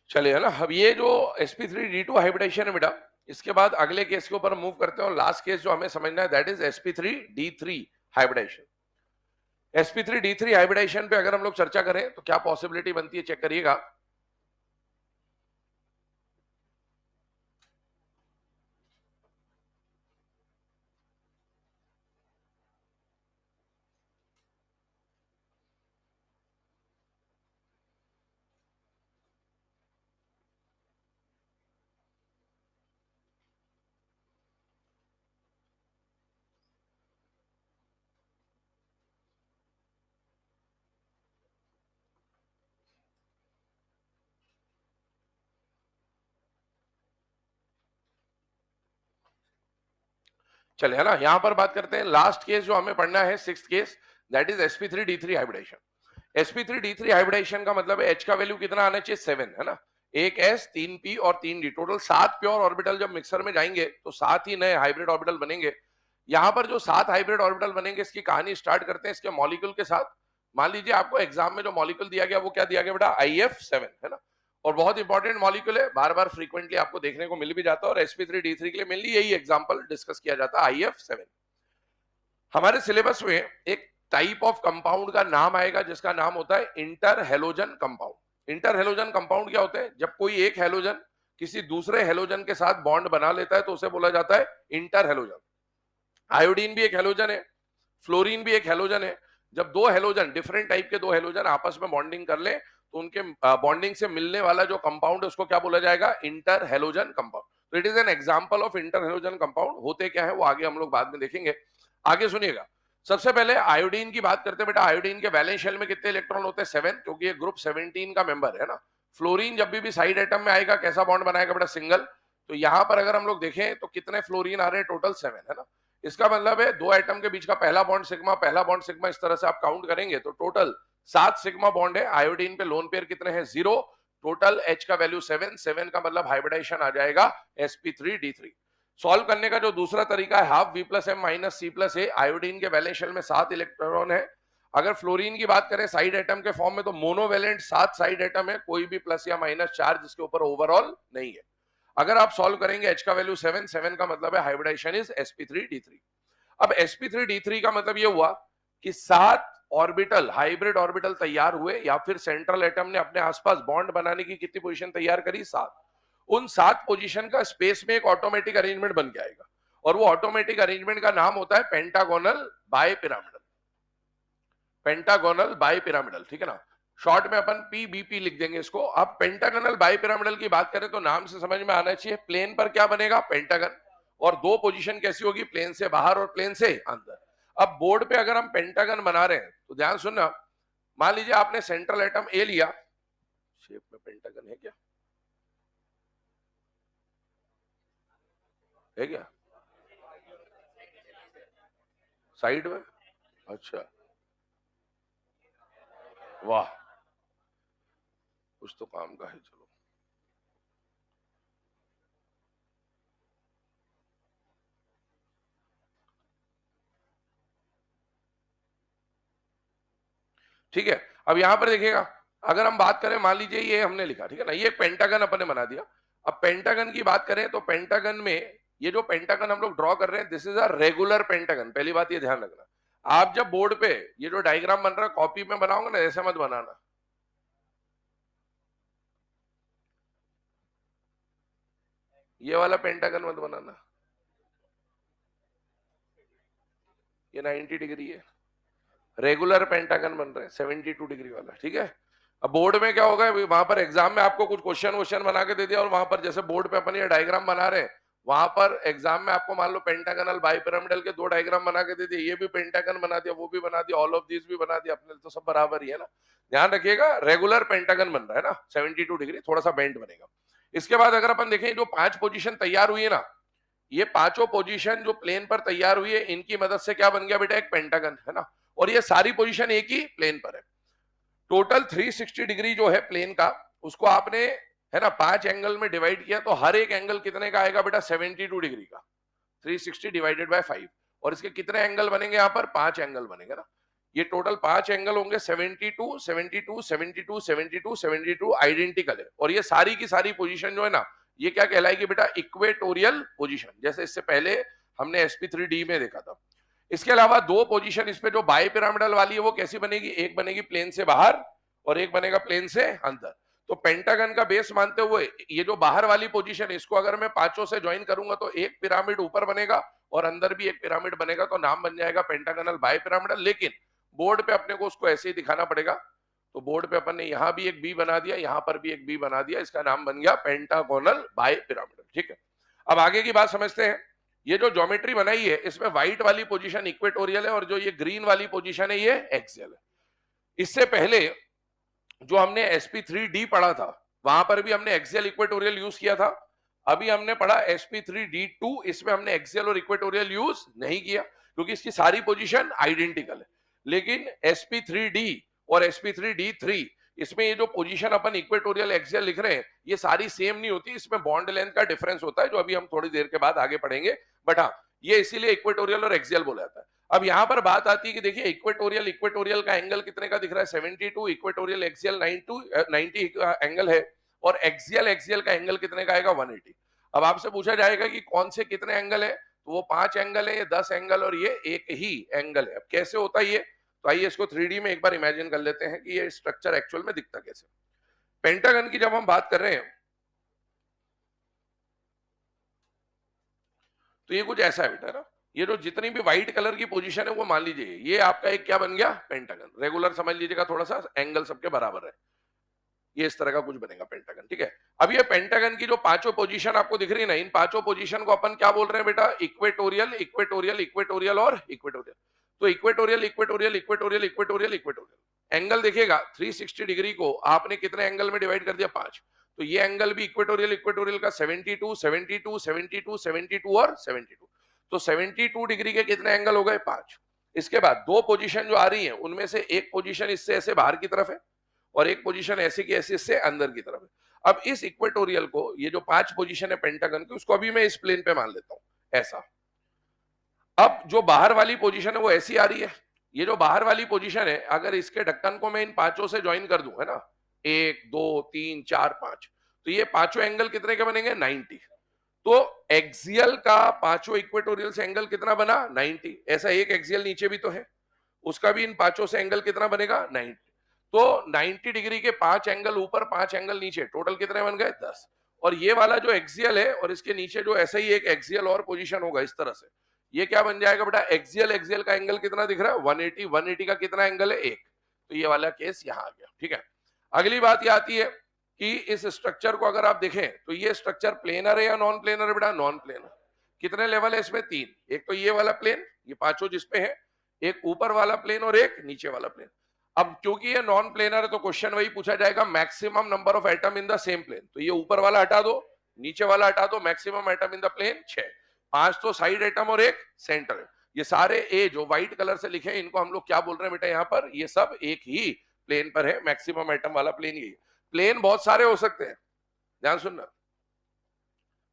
चलिए, है ना। अब ये जो sp3d2 हाइब्रिडेशन है बेटा, इसके बाद अगले केस के ऊपर मूव करते हैं और लास्ट केस जो हमें समझना है that is sp3d3 hybridisation. sp3d3 hybridisation पे अगर हम लोग चर्चा करें तो क्या पॉसिबिलिटी बनती है, चेक करिएगा। चले, है ना। यहां पर बात करते हैं लास्ट केस जो हमें पढ़ना है, sixth case, that is sp3d3 hybridisation. sp3d3 hybridisation का मतलब है h का वैल्यू कितना आना चाहिए? 7, है ना। एक s, 3 p और 3 d, टोटल 7 प्योर ऑर्बिटल जब मिक्सर में जाएंगे तो 7 ही नए हाइब्रिड ऑर्बिटल बनेंगे। यहां पर जो 7 हाइब्रिड ऑर्बिटल बनेंगे, इसकी कहानी स्टार्ट करते हैं इसके मॉलिक्यूल के साथ। मान लीजिए आपको एग्जाम में जो मॉलिक्यूल दिया गया वो क्या दिया गया बेटा? IF7, है ना। और बहुत इंपॉर्टेंट मॉलिक्यूल है, बार बार फ्रीक्वेंटली आपको देखने को मिल भी जाता है, और sp3d3 के लिए मेनली यही एग्जांपल डिस्कस किया जाता है, IF7। हमारे सिलेबस में एक टाइप ऑफ कंपाउंड का नाम आएगा जिसका नाम होता है inter halogen compound. Inter halogen compound क्या होते हैं? जब कोई एक हेलोजन किसी दूसरे हेलोजन के साथ बॉन्ड बना लेता है तो उसे बोला जाता है इंटर हेलोजन। आयोडीन भी एक हेलोजन है, फ्लोरीन भी एक हेलोजन है। जब दो हेलोजन, डिफरेंट टाइप के दो हेलोजन आपस में बॉन्डिंग कर ले तो उनके बॉन्डिंग से मिलने वाला जो कंपाउंड है उसको क्या बोला जाएगा? Interhalogen compound. तो it is an example of interhalogen compound. होते क्या है वो आगे हम लोग बाद में देखेंगे। आगे सुनिएगा, सबसे पहले आयोडीन की बात करते हैं। बेटा आयोडीन के वैलेंस शेल में कितने इलेक्ट्रॉन होते हैं? 7, क्योंकि ये ग्रुप 17 का मेंबर है ना। फ्लोरीन जब भी साइड एटम में आएगा कैसा बॉन्ड बनाएगा बेटा? सिंगल। तो यहां पर अगर हम लोग देखें तो कितने फ्लोरीन आ रहे हैं? टोटल 7 है ना। इसका मतलब है दो एटम के बीच का पहला बॉन्ड सिग्मा, पहला बॉन्ड सिग्मा, इस तरह से आप काउंट करेंगे तो टोटल 7 सिग्मा बॉन्ड है। आयोडीन पे लोन पेयर कितने हैं? 0। टोटल H का वैल्यू 7, 7 का मतलब हाइब्रिडाइजेशन आ जाएगा sp3d3। सॉल्व करने का जो दूसरा तरीका है half v plus M minus C plus A. Iodine के वैलेंस शेल में 7 इलेक्ट्रॉन है। अगर फ्लोरीन की बात करें साइड एटम के फॉर्म में तो मोनोवेलेंट 7 साइड एटम है, कोई भी प्लस या माइनस चार्ज इसके ऊपर ओवरऑल नहीं है। अगर आप सॉल्व करेंगे H का वैल्यू 7, 7 का मतलब है हाइब्रिडाइजेशन इज sp3d3। अब sp3d3 का मतलब ये हुआ कि 7 ऑर्बिटल, हाइब्रिड ऑर्बिटल तैयार हुए, या फिर सेंट्रल एटम ने अपने आसपास बॉन्ड बनाने की कितनी पोजीशन तैयार करी? 7। उन 7 पोजीशन का स्पेस में एक ऑटोमेटिक अरेंजमेंट बन के आएगा और वो ऑटोमेटिक अरेंजमेंट का नाम होता है पेंटागोनल बायपिरामिडल। पेंटागोनल बायपिरामिडल, ठीक है ना। शॉर्ट में अपन पीबीपी लिख देंगे इसको। अब पेंटागोनल बायपिरामिडल की बात करें तो नाम से समझ में आना चाहिए, प्लेन पर क्या बनेगा? पेंटागन। और दो पोजीशन कैसी होगी? प्लेन से बाहर और प्लेन से अंदर। अब बोर्ड पे अगर हम पेंटागन बना रहे हैं तो ध्यान सुनना, मान लीजिए आपने सेंट्रल एटम ए लिया, शेप में पेंटागन है क्या? है क्या साइड में? अच्छा, वाह, कुछ तो काम का है। चलो ठीक है। अब यहां पर देखिएगा, अगर हम बात करें, मान लीजिए ये हमने लिखा, ठीक है ना, ये पेंटागन अपन ने बना दिया। अब पेंटागन की बात करें तो पेंटागन में ये जो पेंटागन हम लोग ड्रॉ कर रहे हैं this is a regular pentagon. पहली बात ये ध्यान रखना, आप जब बोर्ड पे ये जो डायग्राम बन रहा है कॉपी में बनाओगे ना, ऐसे मत बनाना। ये वाला पेंटागन मत बनाना, ये 90 डिग्री है। रेगुलर पेंटागन बन रहे हैं 72 डिग्री वाला, ठीक है। अब बोर्ड में क्या होगा, वहां पर एग्जाम में आपको कुछ क्वेश्चन बना के दे दिया और वहां पर जैसे बोर्ड पे अपन ये डायग्राम बना रहे हैं, वहां पर एग्जाम में आपको मान लो पेंटागनल बाइपिरामिडल के दो डायग्राम बना के दे दिए, ये भी पेंटागन बना दिया, वो भी बना दिया, ऑल ऑफ दिस भी बना दिया, अपने तो सब बराबर ही है ना। ध्यान रखिएगा रेगुलर पेंटागन बन रहा है ना, 72 डिग्री, थोड़ा सा बेंड बनेगा। इसके बाद अगर अपन देखें जो 5 पोजीशन तैयार हुई है ना, ये पांचों पोजीशन जो प्लेन पर तैयार हुई है इनकी मदद से क्या बन गया बेटा? एक पेंटागन, है ना। और ये सारी पोजीशन एक ही प्लेन पर है। टोटल 360 डिग्री जो है प्लेन का, उसको आपने, है ना, 5 एंगल में डिवाइड किया तो हर एक एंगल कितने का आएगा बेटा? 72 डिग्री का। 360 डिवाइडेड बाय 5। और इसके कितने एंगल बनेंगे? यहाँ पर 5 एंगल बनेंगे ना। ये टोटल 5 एंगल होंगे, 72 72 72 72 72 आइडेंटिकल है। और ये सारी की सारी पोजीशन जो है ना, ये क्या कहलाएगी बेटा? इक्वेटोरियल पोजीशन, जैसे इससे पहले हमने sp3d में देखा था। इसके अलावा दो पोजीशन इस पे जो बाई पिरामिडल वाली है वो कैसी बनेगी? एक बनेगी प्लेन से बाहर और एक बनेगा प्लेन से अंदर। तो पेंटागन का बेस मानते हुए ये जो बाहर वाली पोजीशन है इसको अगर मैं पांचों से ज्वाइन करूंगा तो एक पिरामिड ऊपर बनेगा और अंदर भी एक पिरामिड बनेगा, तो नाम बन जाएगा पेंटागनल बाई पिरामिडल। लेकिन बोर्ड पे अपने को उसको ऐसे ही दिखाना पड़ेगा, तो बोर्ड पे अपन ने यहां भी एक बी बना दिया, यहां पर भी एक बी बना दिया, इसका नाम बन गया पेंटागोनल बाई पिरामिडल, ठीक है। अब आगे की बात समझते हैं। ये जो ज्योमेट्री बनाई है इसमें व्हाइट वाली पोजीशन इक्वेटोरियल है और जो ये ग्रीन वाली पोजीशन है ये एक्सियल है। इससे पहले जो हमने sp3d पढ़ा था वहां पर भी हमने एक्सियल इक्वेटोरियल यूज किया था। अभी हमने पढ़ा sp3d2, इसमें हमने एक्सियल और इक्वेटोरियल यूज नहीं किया क्योंकि इसकी सारी पोजीशन आइडेंटिकल है। लेकिन sp3d और sp3d3, इसमें ये जो पोजीशन अपन इक्वेटोरियल एक्सियल लिख रहे हैं ये सारी सेम नहीं होती, इसमें बॉन्ड लेंथ का डिफरेंस होता है जो अभी हम थोड़ी देर के बाद आगे पढ़ेंगे। बट हाँ, ये इसीलिए इक्वेटोरियल और एक्सियल बोला जाता है। अब यहां पर बात आती है कि देखिए इक्वेटोरियल, इक्वेटोरियल का एंगल कितने का दिख रहा है? 72। इक्वेटोरियल एक्सियल 90 का एंगल है और एक्सियल, एक्सियल का एंगल कितने का आएगा? 180। अब आपसे पूछा जाएगा कि कौन से कितने एंगल है, तो वो 5 एंगल है, ये 10 एंगल और ये एक ही एंगल है। अब कैसे होता है ये, तो आइए इसको 3D में एक बार इमेजिन कर लेते हैं कि ये स्ट्रक्चर एक्चुअल में दिखता कैसे। पेंटागन की जब हम बात कर रहे हैं तो ये कुछ ऐसा है बेटा ना, ये जो जितनी भी व्हाइट कलर की पोजीशन है वो मान लीजिए ये आपका एक क्या बन गया, पेंटागन। रेगुलर समझ लीजिएगा, थोड़ा सा एंगल सबके बराबर है, ये इस तरह का कुछ बनेगा पेंटागन, ठीक है। अब ये पेंटागन की जो पांचों पोजीशन आपको दिख रही है ना, इन पांचों पोजीशन को अपन क्या बोल रहे हैं बेटा, इक्वेटोरियल, इक्वेटोरियल, इक्वेटोरियल और इक्वेटोरियल। तो equatorial, equatorial, equatorial, equatorial, equatorial angle देखिएगा 360 डिग्री को आपने कितने एंगल में डिवाइड कर दिया, 5। तो ये एंगल भी इक्वेटोरियल, इक्वेटोरियल का 72, 72, 72, 72 और 72। तो 72 डिग्री के कितने एंगल हो गए, 5। इसके बाद दो पोजीशन जो आ रही है उनमें से एक पोजीशन इससे ऐसे बाहर की तरफ है और एक पोजीशन ऐसे की ऐसे इससे अंदर की तरफ है। अब इस इक्वेटोरियल को, ये जो 5 पोजीशन है पेंटागन की, उसको अभी मैं इस प्लेन पे मान लेता हूं ऐसा। अब जो बाहर वाली पोजीशन है वो ऐसी आ रही है। ये जो बाहर वाली पोजीशन है, अगर इसके ढक्कन को मैं इन पांचों से ज्वाइन कर दूं, है ना, 1 2 3 4 5, तो ये पांचों एंगल कितने के बनेंगे, 90। तो एक्सियल का पांचों इक्वेटोरियल से एंगल कितना बना, 90। ऐसा एक एक्सियल नीचे भी तो है, उसका भी इन पांचों से एंगल कितना बनेगा, 90। तो 90 डिग्री के 5 एंगल ऊपर, 5 एंगल नीचे, टोटल कितने बन गए, 10। और ये वाला जो एक्सियल है और इसके नीचे जो ऐसा ही एक एक्सियल और पोजीशन होगा इस तरह से, ये क्या बन जाएगा बेटा, एक्सियल, एक्सियल का एंगल कितना दिख रहा है, 180, 180 का कितना एंगल है, 1। तो ये वाला केस यहां आ गया, ठीक है। अगली बात ये आती है कि इस स्ट्रक्चर को अगर आप देखें तो ये स्ट्रक्चर प्लेनर है या नॉन प्लेनर है बेटा, नॉन प्लेनर। कितने लेवल है इसमें, 3। एक तो ये वाला प्लेन, ये पांचों जिसपे है, एक ऊपर वाला प्लेन और एक नीचे वाला प्लेन। अब क्योंकि ये नॉन प्लेनर है तो क्वेश्चन वही पूछा जाएगा, maximum number of atom in the same plane. तो ये ऊपर वाला हटा दो, नीचे वाला हटा दो, maximum atom in the plane 6। 5 तो साइड एटम और एक सेंटर है। ये सारे ए जो व्हाइट कलर से लिखे हैं इनको हम लोग क्या बोल रहे हैं बेटा, यहाँ पर ये सब एक ही प्लेन पर है, मैक्सिमम एटम वाला प्लेन यही। प्लेन बहुत सारे हो सकते हैं, ध्यान सुनना,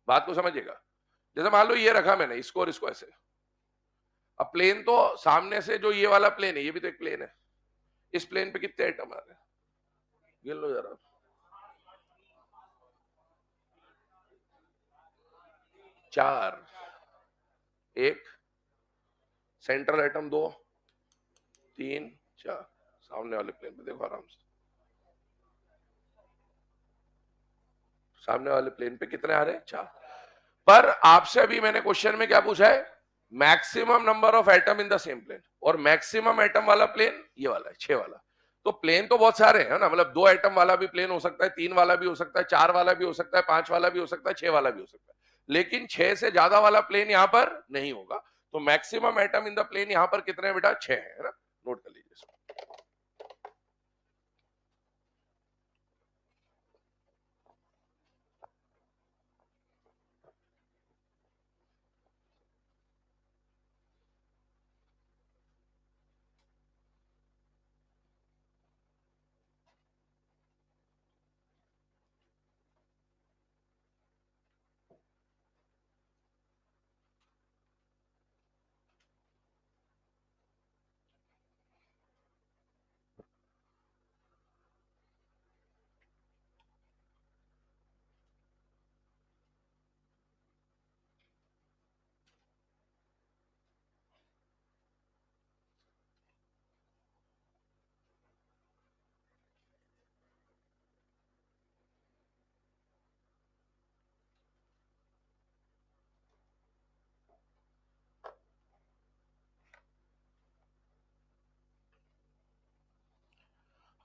बात को समझिएगा। जैसे मान लो ये रखा मैंने इसको और इसको ऐसे। अब प्लेन तो सामने से जो ये वाला प्लेन है, ये भी तो एक प्लेन है। इस प्लेन पे कितने एटम आ रहे हैं, गिन लो जरा। 4, एक सेंट्रल एटम, 2 3 4। सामने वाले प्लेन पे देखो आराम से, सामने वाले प्लेन पे कितने आ रहे हैं, 4। पर आपसे अभी मैंने क्वेश्चन में क्या पूछा है, maximum number of atom in the same plane. और मैक्सिमम एटम वाला प्लेन ये वाला है, 6 वाला। तो प्लेन तो बहुत सारे हैं ना, मतलब 2 एटम वाला भी प्लेन हो सकता है, 3 वाला भी हो सकता है, 4 वाला भी हो सकता है, 5 वाला भी हो सकता है, 6 वाला भी हो सकता है। लेकिन 6 से ज्यादा वाला प्लेन यहां पर नहीं होगा। तो maximum atom in the plane यहां पर कितने हैं बेटा, 6 है ना, नोट कर लीजिए इसको।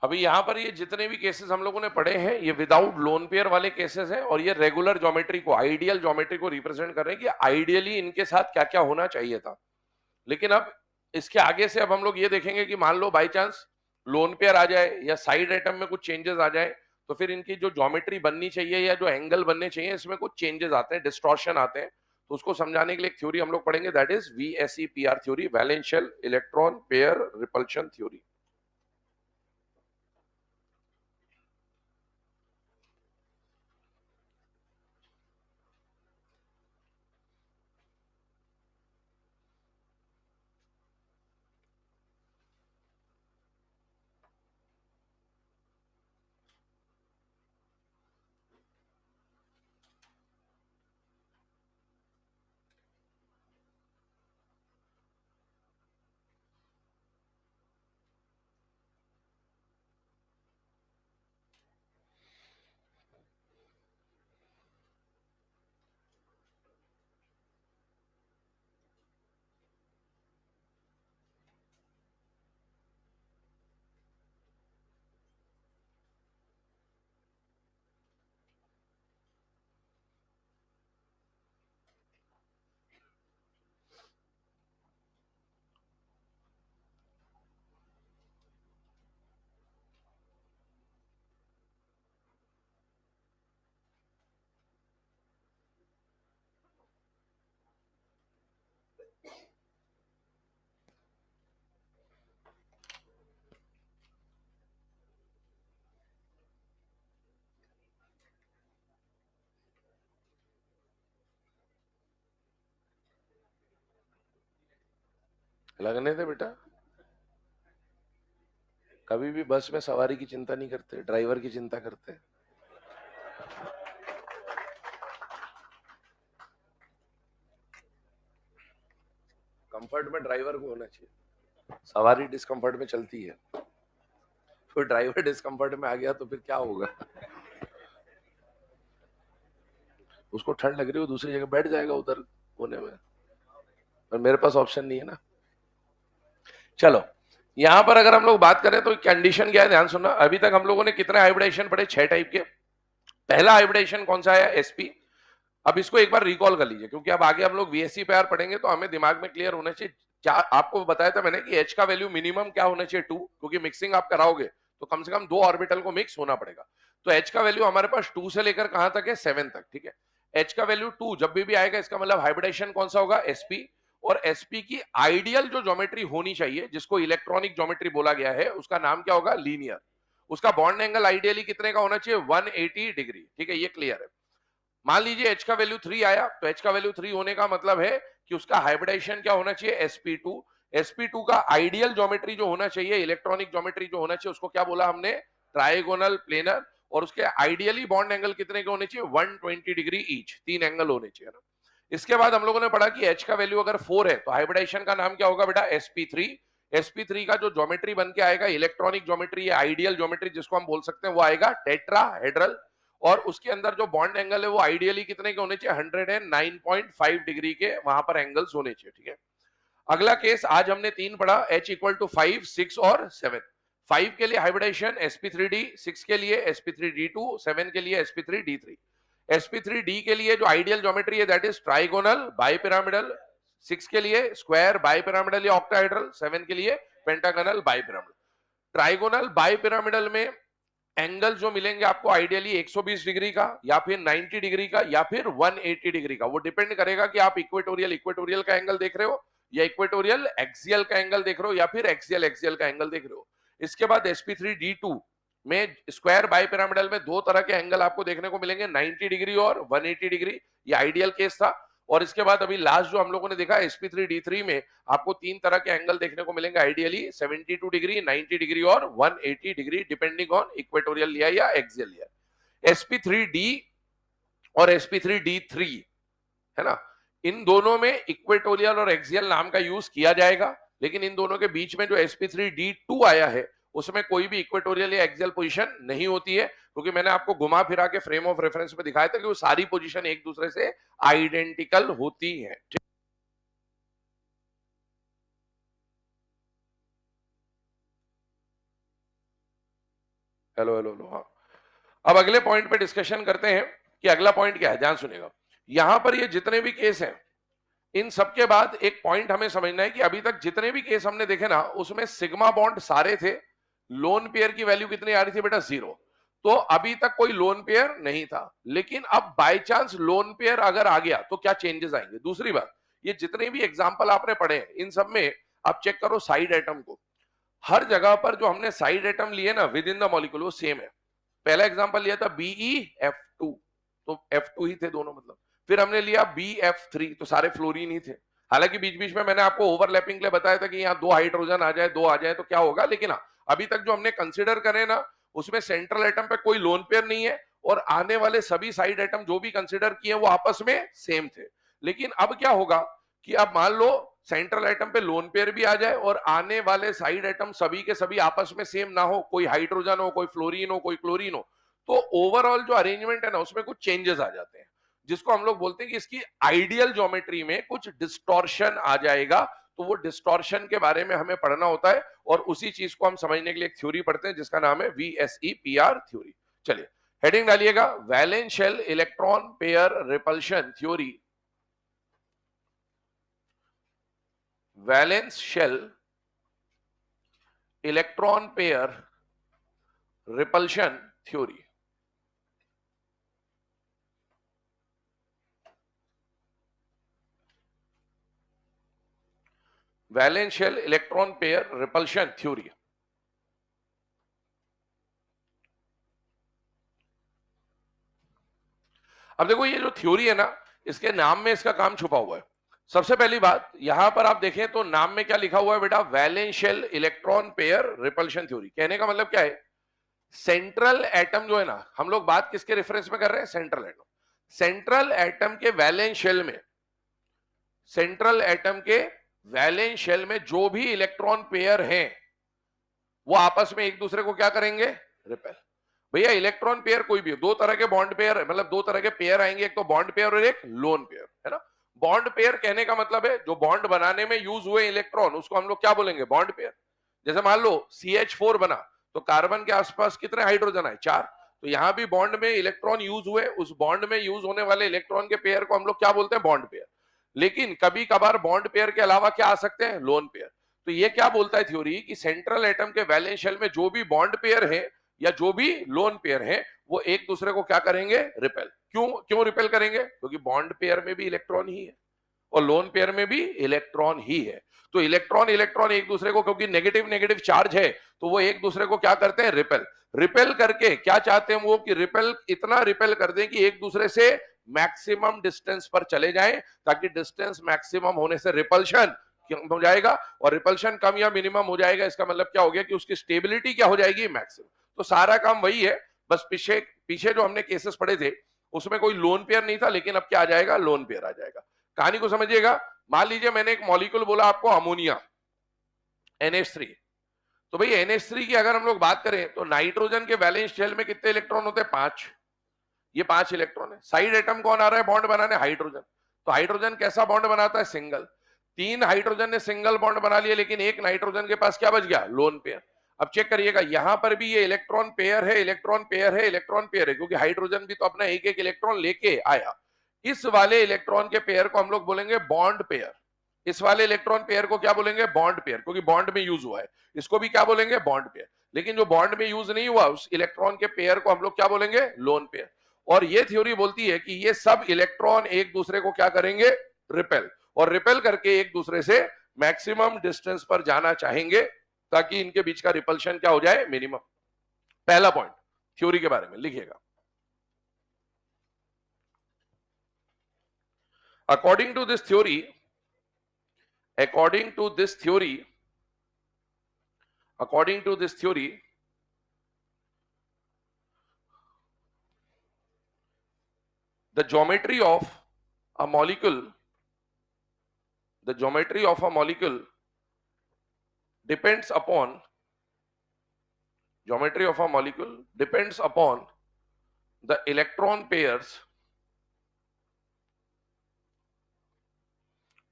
अभी यहाँ पर ये जितने भी केसेस हम लोगों ने पढ़े हैं ये विदाउट लोन पेयर वाले केसेस हैं और ये रेगुलर ज्योमेट्री को, आइडियल ज्योमेट्री को रिप्रेजेंट कर रहे हैं कि आइडियली इनके साथ क्या क्या होना चाहिए था। लेकिन अब इसके आगे से अब हम लोग ये देखेंगे कि मान लो बाई चांस लोन पेयर आ जाए या साइड एटम में कुछ चेंजेस आ जाए, तो फिर इनकी जो ज्योमेट्री बननी चाहिए या जो एंगल बनने चाहिए इसमें कुछ चेंजेस आते हैं, डिस्टॉर्शन आते हैं। तो उसको समझाने के लिए एक थ्योरी हम लोग पढ़ेंगे, that is VSEPR theory, वैलेंशियल electron pair repulsion theory. लगने दे बेटा, कभी भी बस में सवारी की चिंता नहीं करते, ड्राइवर की चिंता करते। कंफर्ट में ड्राइवर को होना चाहिए, सवारी डिस्कंफर्ट में चलती है, तो ड्राइवर डिस्कंफर्ट में आ गया तो फिर क्या होगा? उसको ठंड लग रही हो दूसरी जगह बैठ जाएगा उधर कोने में, पर मेरे पास ऑप्शन नहीं है ना। चलो, यहां पर अगर हम लोग बात करें तो कंडीशन क्या है, ध्यान सुनना। अभी तक हम लोगों ने कितने हाइब्रिडेशन पढ़े? 6 टाइप के। पहला हाइब्रिडेशन कौन सा है? एसपी। अब इसको एक बार रिकॉल कर लीजिए, क्योंकि अब आगे हम लोग वीएससी पे आर पढ़ेंगे तो हमें दिमाग में क्लियर होना चाहिए। क्या आपको बताया था मैंने कि एच का वैल्यू मिनिमम क्या होना चाहिए? 2, क्योंकि मिक्सिंग आप कराओगे तो कम से कम 2 ऑर्बिटल को मिक्स होना पड़ेगा। तो एच का वैल्यू हमारे पास 2 से लेकर कहां तक है? 7 तक, ठीक है। एच का वैल्यू 2 जब भी आएगा, इसका मतलब हाइब्रिडेशन कौन सा होगा? एसपी। और एसपी की आइडियल जो ज्योमेट्री होनी चाहिए, जिसको इलेक्ट्रॉनिक ज्योमेट्री बोला गया है, उसका नाम क्या होगा? लीनियर। उसका बॉन्ड एंगल आइडियली कितने का होना चाहिए? 180 डिग्री, ठीक है, ये क्लियर है। मान लीजिए एच का वैल्यू 3 आया, तो एच का वैल्यू 3 होने का मतलब है कि उसका हाइब्रिडेशन क्या होना चाहिए? sp2। sp2 का आइडियल ज्योमेट्री जो होना चाहिए, इलेक्ट्रॉनिक ज्योमेट्री जो होना चाहिए, उसको क्या बोला हमने? Trigonal planar. और उसके आइडियली बॉन्ड एंगल कितने के होने चाहिए? 120 डिग्री ईच, 3 एंगल होने चाहिए ना। इसके बाद हम लोगों ने पढ़ा कि एच का वैल्यू अगर 4 है तो हाइब्रिडेशन का नाम क्या होगा बेटा? sp3। sp3 का जो ज्योमेट्री बन के आएगा, इलेक्ट्रॉनिक ज्योमेट्री या आइडियल ज्योमेट्री जिसको हम बोल सकते हैं, वो आएगा टेट्राहेड्रल। और उसके अंदर जो बॉन्ड एंगल है वो आइडियली कितने के होने चाहिए? 109.5 डिग्री के वहां पर एंगल्स होने चाहिए, ठीक है। अगला केस आज हमने 3 पढ़ा, H इक्वल टू 5, 6 और 7। 5 के लिए हाइब्रिडेशन sp3d, 6 के लिए sp3d2, 7 के लिए sp3d3। sp3d के लिए जो आइडियल ज्योमेट्री है दैट इज ट्राइगोनल बाइपिरामिडल। 6 के लिए स्क्वायर बाइपिरामिडल या ऑक्टाहेड्रल। 7 के लिए पेंटागोनल बाइपिरामिडल। ट्राइगोनल बाइपिरामिडल में एंगल जो मिलेंगे आपको आइडियली 120 डिग्री का, या फिर 90 डिग्री का, या फिर 180 डिग्री का। वो डिपेंड करेगा कि आप इक्वेटोरियल इक्वेटोरियल का एंगल देख रहे हो, या इक्वेटोरियल एक्सियल का एंगल देख रहे हो, या फिर एक्सियल एक्सियल का एंगल देख रहे हो। इसके बाद sp3d2 में स्क्वायर बाइपिरामिडल में 2 तरह के एंगल आपको देखने को मिलेंगे, 90 डिग्री और 180 डिग्री। ये आइडियल केस था। और इसके बाद अभी लास्ट जो हम लोगों ने देखा sp3d3 में आपको 3 तरह के एंगल देखने को मिलेंगे, आइडियली 72 डिग्री, 90 डिग्री और 180 डिग्री, डिपेंडिंग ऑन इक्वेटोरियल लिया या एक्सियल लिया। sp3d और sp3d3 है ना, इन दोनों में इक्वेटोरियल और एक्सियल नाम का यूज किया जाएगा। लेकिन इन दोनों के बीच में जो sp3d2 आया है, उसमें कोई भी इक्वेटोरियल या एक्सियल पोजीशन नहीं होती है, क्योंकि मैंने आपको घुमा फिरा के फ्रेम ऑफ रेफरेंस में दिखाया था कि वो सारी पोजीशन एक दूसरे से आइडेंटिकल होती है। हेलो हेलो हेलो, हाँ। अब अगले पॉइंट पे डिस्कशन करते हैं कि अगला पॉइंट क्या है, ध्यान सुनिएगा। यहां पर ये जितने भी केस हैं, इन सबके बाद एक पॉइंट हमें समझना है कि अभी तक जितने भी केस हमने देखे ना, उसमें सिग्मा बॉन्ड सारे थे। लोन पेयर की वैल्यू कितनी आ रही थी बेटा? 0। तो अभी तक कोई लोन पेयर नहीं था। लेकिन अब बाय चांस लोन पेयर अगर आ गया तो क्या चेंजेस आएंगे? दूसरी बात, ये जितने भी एग्जांपल आपने पढ़े हैं, इन सब में आप चेक करो साइड एटम को। हर जगह पर जो हमने साइड एटम लिए ना विद इन द मॉलिक्यूल, वो सेम है। पहला एग्जांपल लिया था BeF2, तो F2 ही थे दोनों, मतलब। फिर हमने लिया BF3, तो सारे फ्लोरीन ही थे। हालांकि बीच बीच में मैंने आपको ओवरलैपिंग के लिए बताया था कि यहाँ 2 हाइड्रोजन आ जाए, 2 आ जाए तो क्या होगा, लेकिन हाँ, अभी तक जो हमने कंसिडर करे ना, उसमें सेंट्रल एटम पे कोई लोन पेयर नहीं है, और आने वाले सभी साइड एटम जो भी कंसिडर किए वो आपस में सेम थे। लेकिन अब क्या होगा कि अब मान लो सेंट्रल एटम पे लोन पेयर भी आ जाए और आने वाले साइड एटम सभी के सभी आपस में सेम ना हो, कोई हाइड्रोजन हो, कोई फ्लोरीन हो, कोई क्लोरीन हो, तो ओवरऑल जो अरेंजमेंट है ना, उसमें कुछ चेंजेस आ जाते हैं, जिसको हम लोग बोलते हैं कि इसकी आइडियल ज्योमेट्री में कुछ डिस्टॉर्शन आ जाएगा। तो वो डिस्टॉर्शन के बारे में हमें पढ़ना होता है, और उसी चीज को हम समझने के लिए एक थ्योरी पढ़ते हैं जिसका नाम है VSEPR थ्योरी। चलिए हेडिंग डालिएगा, valence shell electron pair repulsion theory. Valence shell electron pair repulsion theory. Valence shell electron pair repulsion theory. अब देखो ये जो थ्योरी है ना, इसके नाम में इसका काम छुपा हुआ है। सबसे पहली बात यहां पर आप देखें तो नाम में क्या लिखा हुआ है बेटा, वैलेंशियल इलेक्ट्रॉन पेयर रिपल्शन थ्योरी। कहने का मतलब क्या है, सेंट्रल एटम जो है ना, हम लोग बात किसके रेफरेंस में कर रहे हैं, सेंट्रल एटम। सेंट्रल एटम के वैलेंस शेल में, सेंट्रल एटम के वैलेंस शेल में जो भी इलेक्ट्रॉन पेयर हैं वो आपस में एक दूसरे को क्या करेंगे, रिपेल। भैया इलेक्ट्रॉन पेयर कोई भी हो, दो तरह के बॉन्ड पेयर, मतलब दो तरह के पेयर आएंगे, एक तो बॉन्ड पेयर और एक लोन पेयर, है ना। बॉन्ड पेयर कहने का मतलब है जो बॉन्ड बनाने में यूज हुए इलेक्ट्रॉन, उसको हम लोग क्या बोलेंगे, बॉन्ड पेयर। जैसे मान लो CH4 बना तो कार्बन के आसपास कितने हाइड्रोजन आए, 4। तो यहां भी बॉन्ड में इलेक्ट्रॉन यूज हुए, उस बॉन्ड में यूज होने वाले इलेक्ट्रॉन के पेयर को हम लोग क्या बोलते हैं, बॉन्ड पेयर। लेकिन कभी कभार बॉन्ड पेयर के अलावा क्या आ सकते हैं, लोन पेयर। तो ये क्या बोलता है थ्योरी कि सेंट्रल एटम के वैलेंस शेल में जो भी बॉन्ड पेयर है या जो भी लोन पेयर है वो एक दूसरे को क्या करेंगे, रिपेल। क्यों क्यों रिपेल करेंगे, क्योंकि बॉन्ड पेयर में भी इलेक्ट्रॉन ही है और लोन पेयर में भी इलेक्ट्रॉन ही है। तो इलेक्ट्रॉन इलेक्ट्रॉन एक दूसरे को, क्योंकि नेगेटिव नेगेटिव चार्ज है, तो वो एक दूसरे को क्या करते हैं, रिपेल। रिपेल करके क्या चाहते हैं वो, कि रिपेल इतना रिपेल कर दें कि एक दूसरे से मैक्सिमम डिस्टेंस पर चले जाएं, ताकि डिस्टेंस मैक्सिमम होने से रिपल्शन हो जाएगा, और रिपल्शन कम या मिनिमम हो जाएगा, इसका मतलब क्या हो गया कि उसकी स्टेबिलिटी क्या हो जाएगी, मैक्सिमम। तो सारा काम वही है, बस पीछे पीछे जो हमने केसेस पढ़े थे उसमें कोई लोन पेयर नहीं था, लेकिन अब क्या आ जाएगा, लोन पेयर आ जाएगा। कहानी को समझिएगा। मान लीजिए मैंने एक मॉलिक्यूल बोला आपको, अमोनिया, NH3। तो भाई NH3 की अगर हम लोग बात करें तो नाइट्रोजन के वैलेंस शेल में कितने इलेक्ट्रॉन होते हैं, 5। ये 5 इलेक्ट्रॉन है। साइड एटम कौन आ रहा है बॉन्ड बनाने, हाइड्रोजन। तो हाइड्रोजन कैसा बॉन्ड बनाता है, सिंगल। 3 हाइड्रोजन ने सिंगल बॉन्ड बना लिया, लेकिन एक नाइट्रोजन के पास क्या बच गया, लोन पेयर। अब चेक करिएगा, यहां पर भी ये इलेक्ट्रॉन पेयर है, इलेक्ट्रॉन पेयर है, इलेक्ट्रॉन पेयर है, क्योंकि हाइड्रोजन भी तो अपना एक एक इलेक्ट्रॉन लेके आया। इस वाले इलेक्ट्रॉन के पेयर को हम लोग बोलेंगे बॉन्ड पेयर। इस वाले इलेक्ट्रॉन पेयर को क्या बोलेंगे, बॉन्ड पेयर, क्योंकि बॉन्ड में यूज हुआ है। इसको भी क्या बोलेंगे, बॉन्ड पेयर। लेकिन जो बॉन्ड में यूज नहीं हुआ उस इलेक्ट्रॉन के पेयर को हम लोग क्या बोलेंगे, लोन पेयर। और ये थ्योरी बोलती है कि ये सब इलेक्ट्रॉन एक दूसरे को क्या करेंगे, रिपेल। और रिपेल करके एक दूसरे से मैक्सिमम डिस्टेंस पर जाना चाहेंगे, ताकि इनके बीच का रिपल्शन क्या हो जाए, मिनिमम। पहला पॉइंट थ्योरी के बारे में लिखिएगा। According to this theory, according to this theory, according to this theory, the geometry of a molecule, the geometry of a molecule depends upon, geometry of a molecule depends upon the electron pairs,